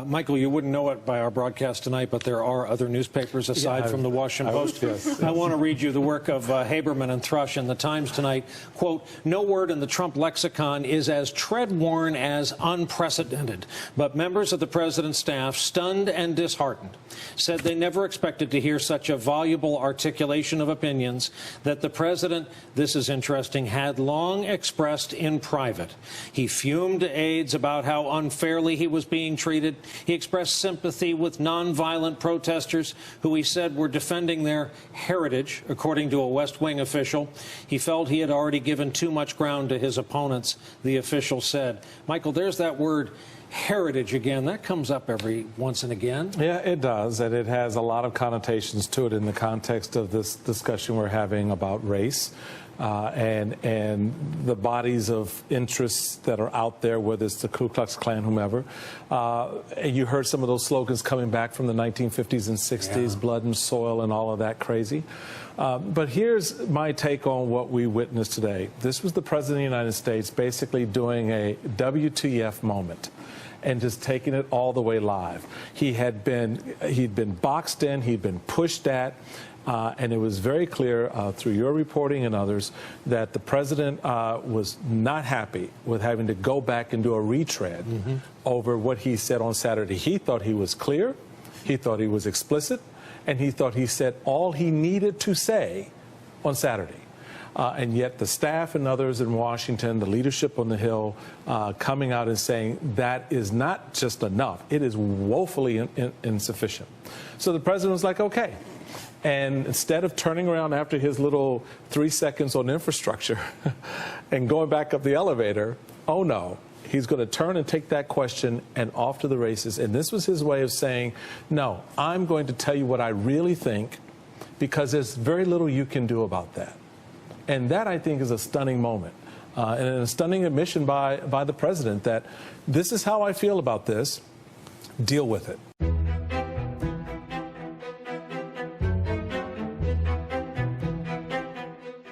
Michael, you wouldn't know it by our broadcast tonight, but there are other newspapers aside from the Washington Post. Yes. I want to read you the work of Haberman and Thrush in the Times tonight. Quote, "No word in the Trump lexicon is as tread-worn as unprecedented, but members of the president's staff, stunned and disheartened, said they never expected to hear such a voluble articulation of opinions that the president," this is interesting, "had long expressed in private. He fumed to aides about how unfairly he was being treated. He expressed sympathy with nonviolent protesters who he said were defending their heritage, according to a West Wing official. He felt he had already given too much ground to his opponents," the official said. Michael, there's that word heritage again. That comes up every once and again. Yeah, it does, and it has a lot of connotations to it in the context of this discussion we're having about race. And the bodies of interests that are out there, whether it's the Ku Klux Klan, whomever. And you heard some of those slogans coming back from the 1950s and 60s, yeah. Blood and soil and all of that crazy. But here's my take on what we witnessed today. This was the President of the United States basically doing a WTF moment and just taking it all the way live. He'd been boxed in, he'd been pushed at. And it was very clear through your reporting and others that the president was not happy with having to go back and do a retread over what he said on Saturday. He thought he was clear, he thought he was explicit, and he thought he said all he needed to say on Saturday. And yet the staff and others in Washington, the leadership on the Hill, coming out and saying that is not just enough, it is woefully insufficient. So the president was like, okay. And instead of turning around after his little 3 seconds on infrastructure and going back up the elevator, oh no, He's going to turn and take that question and off to the races. And this was his way of saying, no, I'm going to tell you what I really think, because there's very little you can do about that. And that, I think, is a stunning moment and a stunning admission by the president that this is how I feel about this. Deal with it.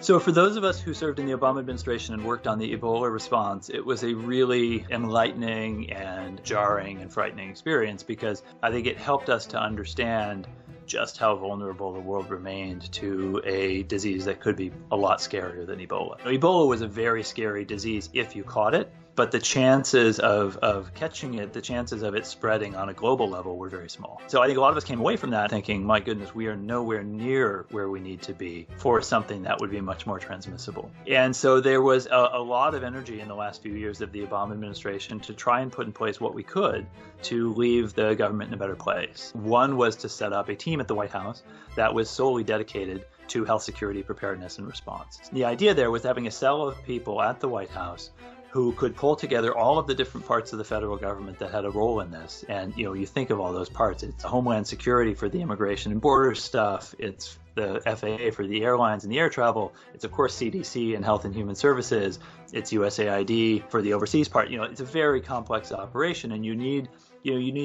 So for those of us who served in the Obama administration and worked on the Ebola response, it was a really enlightening and jarring and frightening experience, because I think it helped us to understand just how vulnerable the world remained to a disease that could be a lot scarier than Ebola. Ebola was a very scary disease if you caught it, but the chances of catching it, the chances of it spreading on a global level were very small. So I think a lot of us came away from that thinking, my goodness, we are nowhere near where we need to be for something that would be much more transmissible. And so there was a lot of energy in the last few years of the Obama administration to try and put in place what we could to leave the government in a better place. One was to set up a team at the White House that was solely dedicated to health security preparedness and response. The idea there was having a cell of people at the White House who could pull together all of the different parts of the federal government that had a role in this. And, you think of all those parts. It's Homeland Security for the immigration and border stuff. It's the FAA for the airlines and the air travel. It's, of course, CDC and Health and Human Services. It's USAID for the overseas part. It's a very complex operation, and you need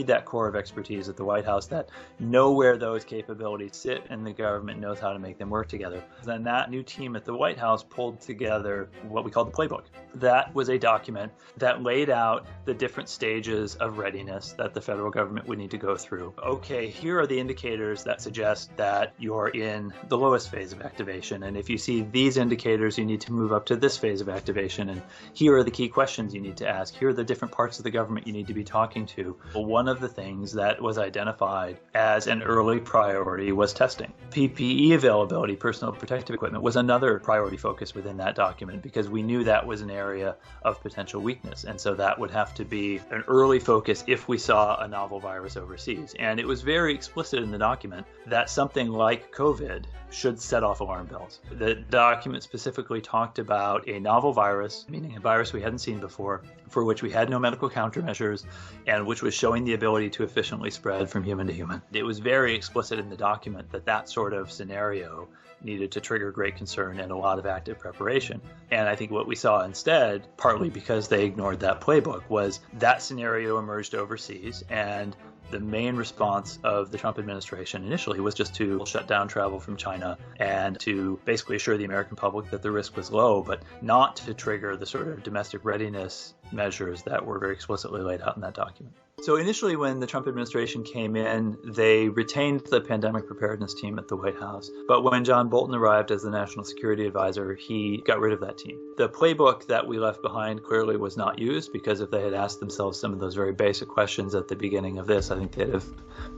that core of expertise at the White House that know where those capabilities sit, and the government knows how to make them work together. Then that new team at the White House pulled together what we call the playbook. That was a document that laid out the different stages of readiness that the federal government would need to go through. Okay, here are the indicators that suggest that you're in the lowest phase of activation. And if you see these indicators, you need to move up to this phase of activation. And here are the key questions you need to ask. Here are the different parts of the government you need to be talking to. One of the things that was identified as an early priority was testing. PPE availability, personal protective equipment, was another priority focus within that document, because we knew that was an area of potential weakness. And so that would have to be an early focus if we saw a novel virus overseas. And it was very explicit in the document that something like COVID should set off alarm bells. The document specifically talked about a novel virus, meaning a virus we hadn't seen before, for which we had no medical countermeasures, and which was showing the ability to efficiently spread from human to human. It was very explicit in the document that that sort of scenario needed to trigger great concern and a lot of active preparation. And I think what we saw instead, partly because they ignored that playbook, was that scenario emerged overseas, and the main response of the Trump administration initially was just to shut down travel from China and to basically assure the American public that the risk was low, but not to trigger the sort of domestic readiness measures that were very explicitly laid out in that document. So initially, when the Trump administration came in, they retained the pandemic preparedness team at the White House. But when John Bolton arrived as the national security advisor, he got rid of that team. The playbook that we left behind clearly was not used, because if they had asked themselves some of those very basic questions at the beginning of this, I think they'd have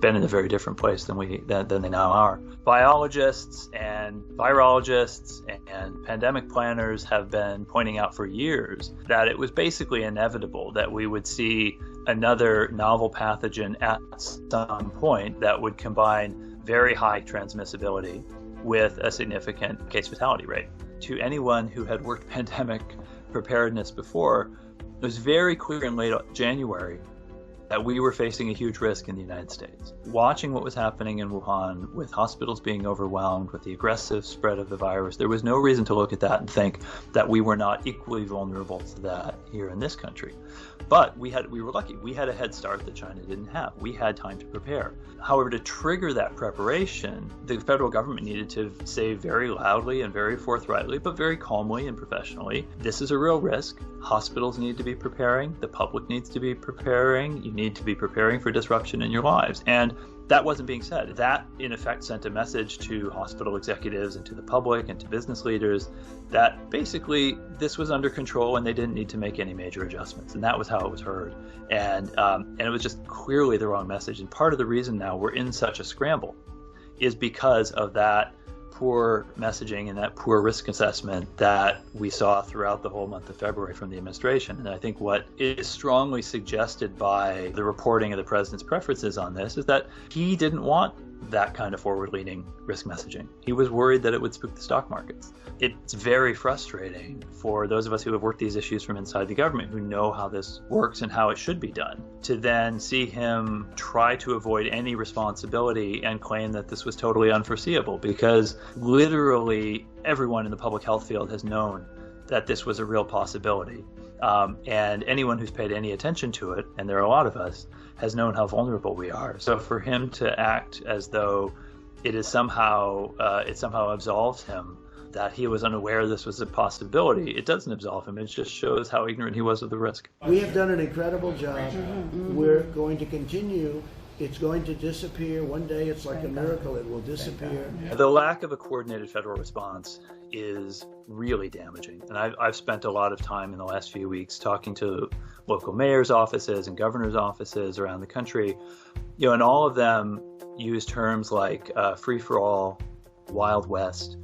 been in a very different place than they now are. Biologists and virologists and pandemic planners have been pointing out for years that it was basically inevitable that we would see another novel pathogen at some point that would combine very high transmissibility with a significant case fatality rate. To anyone who had worked pandemic preparedness before, it was very clear in late January that we were facing a huge risk in the United States. Watching what was happening in Wuhan, with hospitals being overwhelmed, with the aggressive spread of the virus, there was no reason to look at that and think that we were not equally vulnerable to that here in this country. But we were lucky. We had a head start that China didn't have. We had time to prepare. However, to trigger that preparation, the federal government needed to say very loudly and very forthrightly, but very calmly and professionally, this is a real risk. Hospitals need to be preparing. The public needs to be preparing. You need to be preparing for disruption in your lives. And that wasn't being said. That, in effect, sent a message to hospital executives and to the public and to business leaders that basically this was under control and they didn't need to make any major adjustments. And that was how it was heard. And it was just clearly the wrong message. And part of the reason now we're in such a scramble is because of that poor messaging and that poor risk assessment that we saw throughout the whole month of February from the administration. And I think what is strongly suggested by the reporting of the president's preferences on this is that he didn't want that kind of forward-leaning risk messaging. He was worried that it would spook the stock markets. It's very frustrating for those of us who have worked these issues from inside the government, who know how this works and how it should be done, to then see him try to avoid any responsibility and claim that this was totally unforeseeable, because literally everyone in the public health field has known that this was a real possibility. And anyone who's paid any attention to it, and there are a lot of us, has known how vulnerable we are. So for him to act as though it somehow absolves him that he was unaware this was a possibility, it doesn't absolve him. It just shows how ignorant he was of the risk. We have done an incredible job. We're going to continue. It's going to disappear. One day it's like a miracle. It will disappear. The lack of a coordinated federal response is really damaging. And I've spent a lot of time in the last few weeks talking to local mayors' offices and governors' offices around the country, and all of them use terms like free-for-all, Wild West.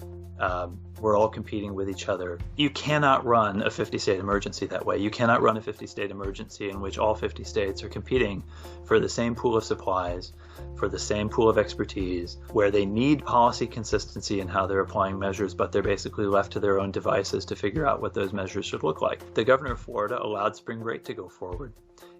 We're all competing with each other. You cannot run a 50-state emergency that way. You cannot run a 50-state emergency in which all 50 states are competing for the same pool of supplies, for the same pool of expertise, where they need policy consistency in how they're applying measures, but they're basically left to their own devices to figure out what those measures should look like. The governor of Florida allowed spring break to go forward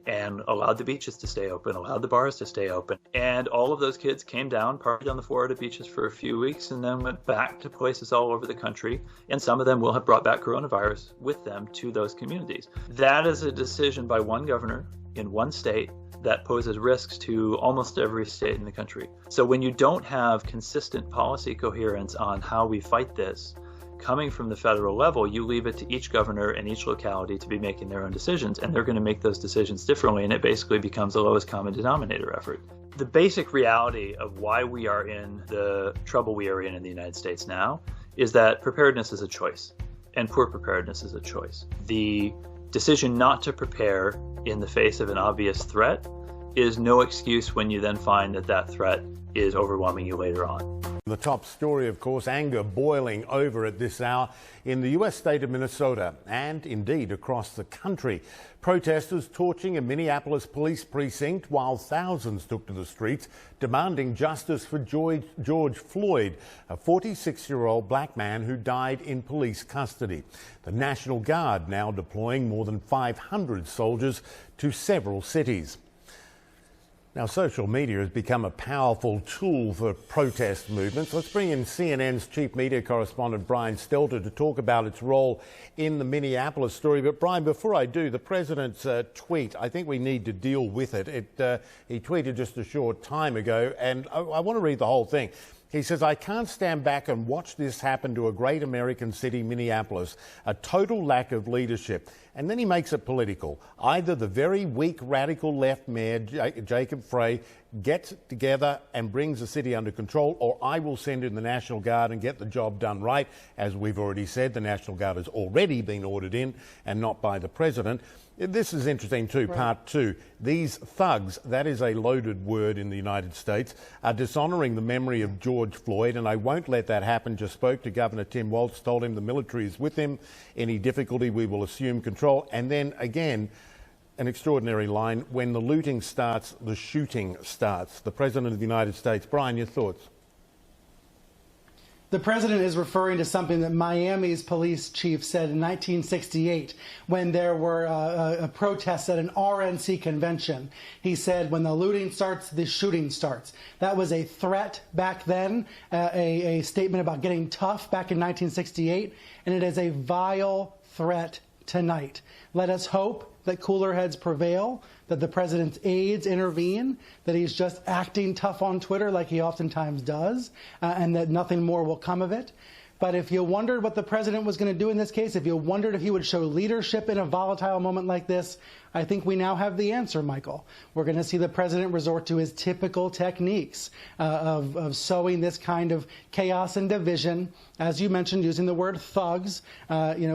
and allowed the beaches to stay open, allowed the bars to stay open. And all of those kids came down, partied on the Florida beaches for a few weeks, and then went back to places all over the country. And some of them will have brought back coronavirus with them to those communities. That is a decision by one governor in one state that poses risks to almost every state in the country. So when you don't have consistent policy coherence on how we fight this, coming from the federal level, you leave it to each governor and each locality to be making their own decisions, and they're going to make those decisions differently, and it basically becomes a lowest common denominator effort. The basic reality of why we are in the trouble we are in the United States now is that preparedness is a choice, and poor preparedness is a choice. The decision not to prepare in the face of an obvious threat is no excuse when you then find that that threat is overwhelming you later on. The top story, of course, anger boiling over at this hour in the U.S. state of Minnesota and indeed across the country. Protesters torching a Minneapolis police precinct while thousands took to the streets demanding justice for George Floyd, a 46-year-old black man who died in police custody. The National Guard now deploying more than 500 soldiers to several cities. Now, social media has become a powerful tool for protest movements. Let's bring in CNN's chief media correspondent, Brian Stelter, to talk about its role in the Minneapolis story. But, Brian, before I do, the president's tweet, I think we need to deal with it. He tweeted just a short time ago, and I want to read the whole thing. He says, "I can't stand back and watch this happen to a great American city, Minneapolis. A total lack of leadership." And then he makes it political. Either the very weak radical left mayor, Jacob Frey, gets together and brings the city under control, or I will send in the National Guard and get the job done right. As we've already said, the National Guard has already been ordered in, and not by the president. This is interesting too, right. Part two. These thugs, that is a loaded word in the United States, are dishonouring the memory of George Floyd, and I won't let that happen. Just spoke to Governor Tim Walz, told him the military is with him. Any difficulty, we will assume control. And then again, an extraordinary line, when the looting starts, the shooting starts. The President of the United States. Brian, your thoughts? The president is referring to something that Miami's police chief said in 1968 when there were protests at an RNC convention. He said, when the looting starts, the shooting starts. That was a threat back then, a statement about getting tough back in 1968, and it is a vile threat tonight. Let us hope that cooler heads prevail, that the president's aides intervene, that he's just acting tough on Twitter like he oftentimes does, and that nothing more will come of it. But if you wondered what the president was going to do in this case, if you wondered if he would show leadership in a volatile moment like this, I think we now have the answer, Michael. We're going to see the president resort to his typical techniques of sowing this kind of chaos and division, as you mentioned, using the word thugs,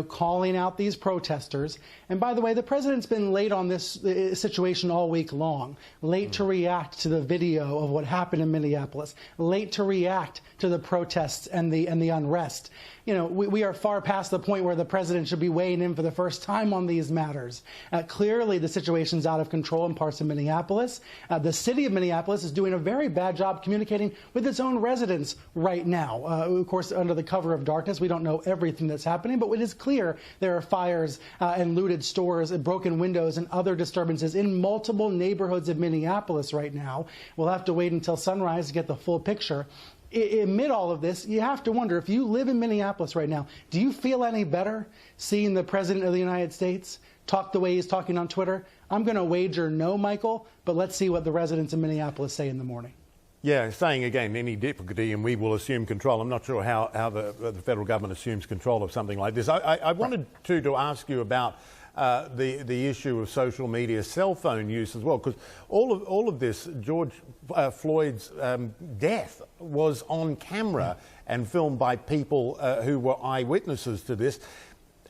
calling out these protesters. And by the way, the president's been late on this situation all week long, late to react to the video of what happened in Minneapolis, late to react to the protests and the unrest. We are far past the point where the president should be weighing in for the first time on these matters. Clearly, Clearly, the situation's out of control in parts of Minneapolis. The city of Minneapolis is doing a very bad job communicating with its own residents right now. Of course, under the cover of darkness, we don't know everything that's happening, but it is clear there are fires and looted stores and broken windows and other disturbances in multiple neighborhoods of Minneapolis right now. We'll have to wait until sunrise to get the full picture. Amid all of this, you have to wonder, if you live in Minneapolis right now, do you feel any better seeing the President of the United States talk the way he's talking on Twitter? I'm going to wager no, Michael, but let's see what the residents of Minneapolis say in the morning. Yeah, saying again, any difficulty and we will assume control. I'm not sure how the federal government assumes control of something like this. I wanted to ask you about the issue of social media, cell phone use as well, because all of this, George Floyd's death was on camera and filmed by people who were eyewitnesses to this.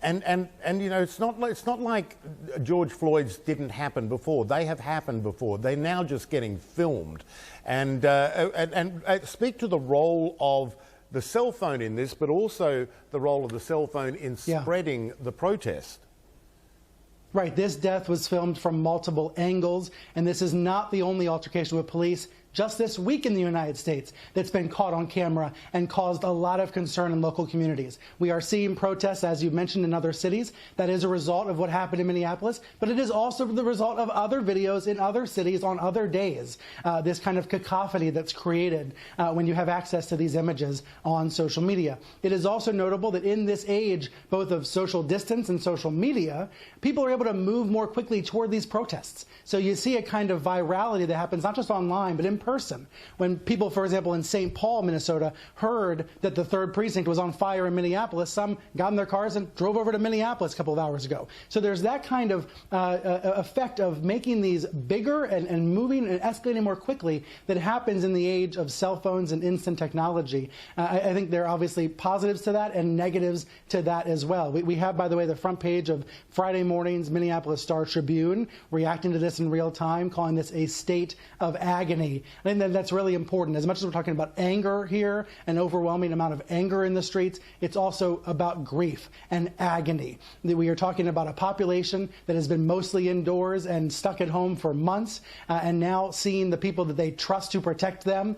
And you know, it's not like George Floyd's didn't happen before. They have happened before. They're now just getting filmed. And speak to the role of the cell phone in this, but also the role of the cell phone in spreading the protest. Right, this death was filmed from multiple angles, and this is not the only altercation with police just this week in the United States that's been caught on camera and caused a lot of concern in local communities. We are seeing protests, as you mentioned, in other cities. That is a result of what happened in Minneapolis, but it is also the result of other videos in other cities on other days. This kind of cacophony that's created when you have access to these images on social media. It is also notable that in this age, both of social distance and social media, people are able to move more quickly toward these protests. So you see a kind of virality that happens not just online, but in person. When people, for example, in St. Paul, Minnesota, heard that the 3rd precinct was on fire in Minneapolis, some got in their cars and drove over to Minneapolis a couple of hours ago. So there's that kind of effect of making these bigger and moving and escalating more quickly that happens in the age of cell phones and instant technology. I think there are obviously positives to that and negatives to that as well. We have, by the way, the front page of Friday morning's Minneapolis Star-Tribune reacting to this in real time, calling this a state of agony. I think that's really important. As much as we're talking about anger here, an overwhelming amount of anger in the streets, it's also about grief and agony. We are talking about a population that has been mostly indoors and stuck at home for months, and now seeing the people that they trust to protect them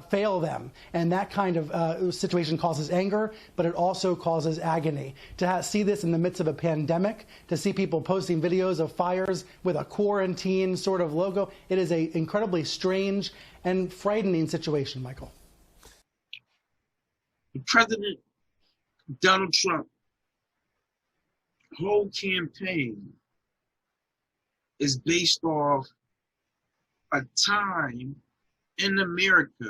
fail them. And that kind of situation causes anger, but it also causes agony. To see this in the midst of a pandemic, to see people posting videos of fires with a quarantine sort of logo, it is an incredibly strange and frightening situation, Michael. President Donald Trump whole campaign is based off a time in America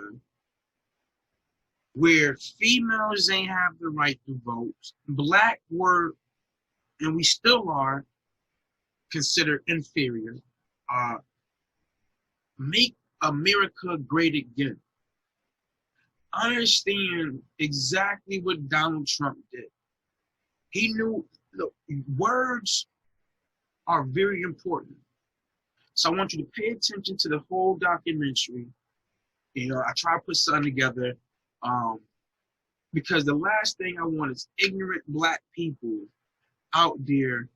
where females ain't have the right to vote, black were, and we still are, considered inferior. Make America great again. I understand exactly what Donald Trump did. He knew, look, words are very important. So I want you to pay attention to the whole documentary. You know, I try to put something together because the last thing I want is ignorant black people out there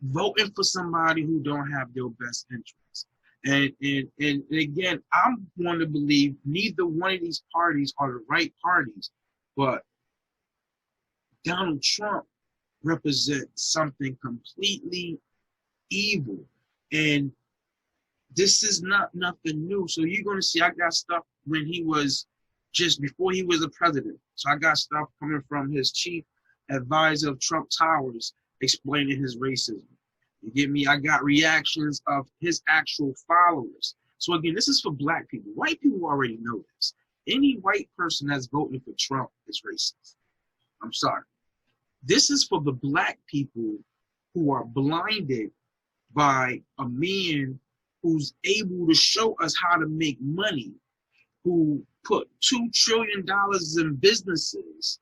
voting for somebody who don't have their best interests. And again, I'm going to believe neither one of these parties are the right parties, but Donald Trump represents something completely evil. And this is not nothing new. So you're going to see, I got stuff when he was just before he was a president. So I got stuff coming from his chief advisor of Trump Towers explaining his racism. You get me? I got reactions of his actual followers. So again, this is for black people. White people already know this. Any white person that's voting for Trump is racist. I'm sorry. This is for the black people who are blinded by a man who's able to show us how to make money, who put $2 trillion in businesses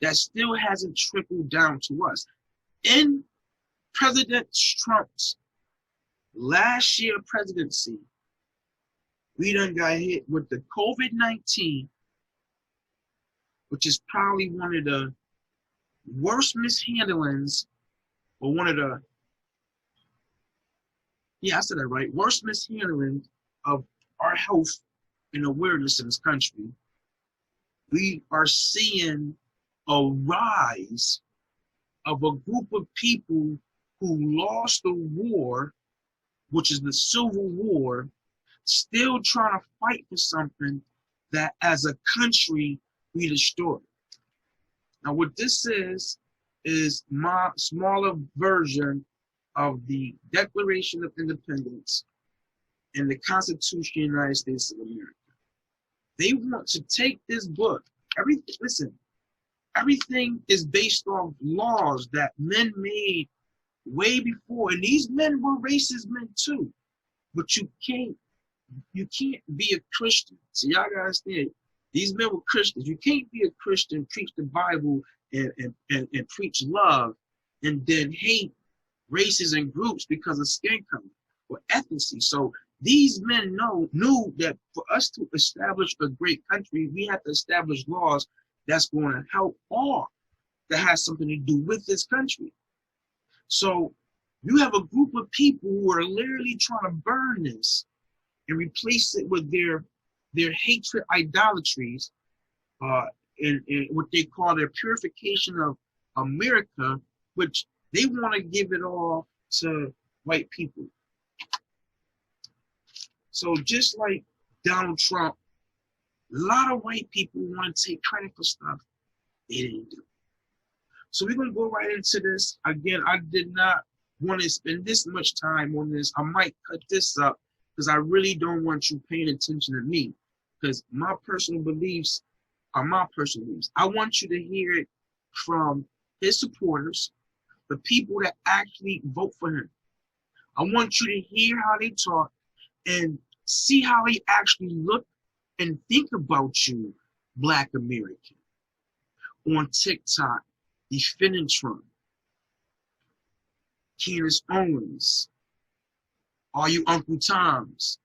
that still hasn't trickled down to us. In President Trump's last year presidency, we done got hit with the COVID-19, which is probably one of the worst mishandlings or one of the Yeah, I said that right. Worst mishandling of our health and awareness in this country. We are seeing a rise of a group of people who lost the war, which is the Civil War, still trying to fight for something that as a country we destroyed. Now what this is my smaller version of the Declaration of Independence and the Constitution of the United States of America. They want to take this book, everything is based on laws that men made way before, and these men were racist men too. But you can't be a Christian. See, y'all gotta understand, these men were Christians. You can't be a Christian, preach the Bible, and preach love, and then hate races and groups because of skin color or ethnicity. So these men knew that for us to establish a great country, we have to establish laws that's going to help all that has something to do with this country. So you have a group of people who are literally trying to burn this and replace it with their hatred idolatries, and what they call their purification of America, which they want to give it all to white people. So just like Donald Trump, a lot of white people want to take credit for stuff they didn't do. So we're going to go right into this. Again, I did not want to spend this much time on this. I might cut this up because I really don't want you paying attention to me, because my personal beliefs are my personal beliefs. I want you to hear it from his supporters, the people that actually vote for him. I want you to hear how they talk and see how they actually look and think about you, Black American, on TikTok, defending Trump. Candace Owens, all you Uncle Toms,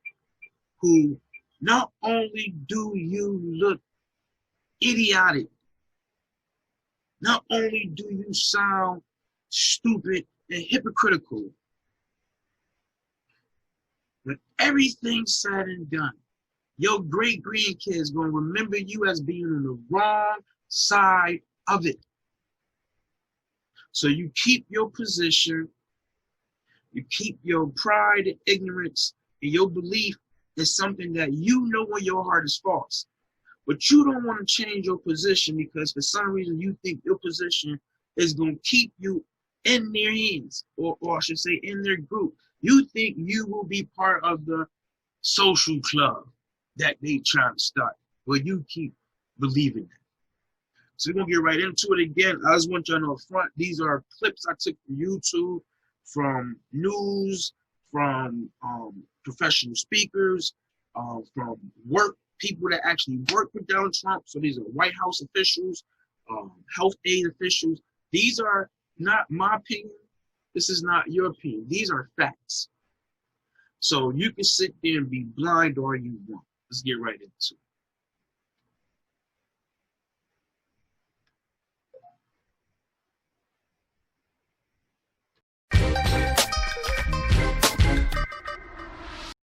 who not only do you look idiotic, not only do you sound stupid and hypocritical, but everything said and done, your great-grandkids gonna remember you as being on the wrong side of it. So you keep your position, you keep your pride and ignorance, and your belief is something that you know in your heart is false. But you don't want to change your position because for some reason you think your position is going to keep you in their hands, or I should say in their group. You think you will be part of the social club that they trying to start, but you keep believing that. So we're going to get right into it again. I just want y'all to know up front, these are clips I took from YouTube, from news, from professional speakers, from work, people that actually work with Donald Trump. So these are White House officials, health aid officials. These are not my opinion. This is not your opinion. These are facts. So you can sit there and be blind all you want. Let's get right into it.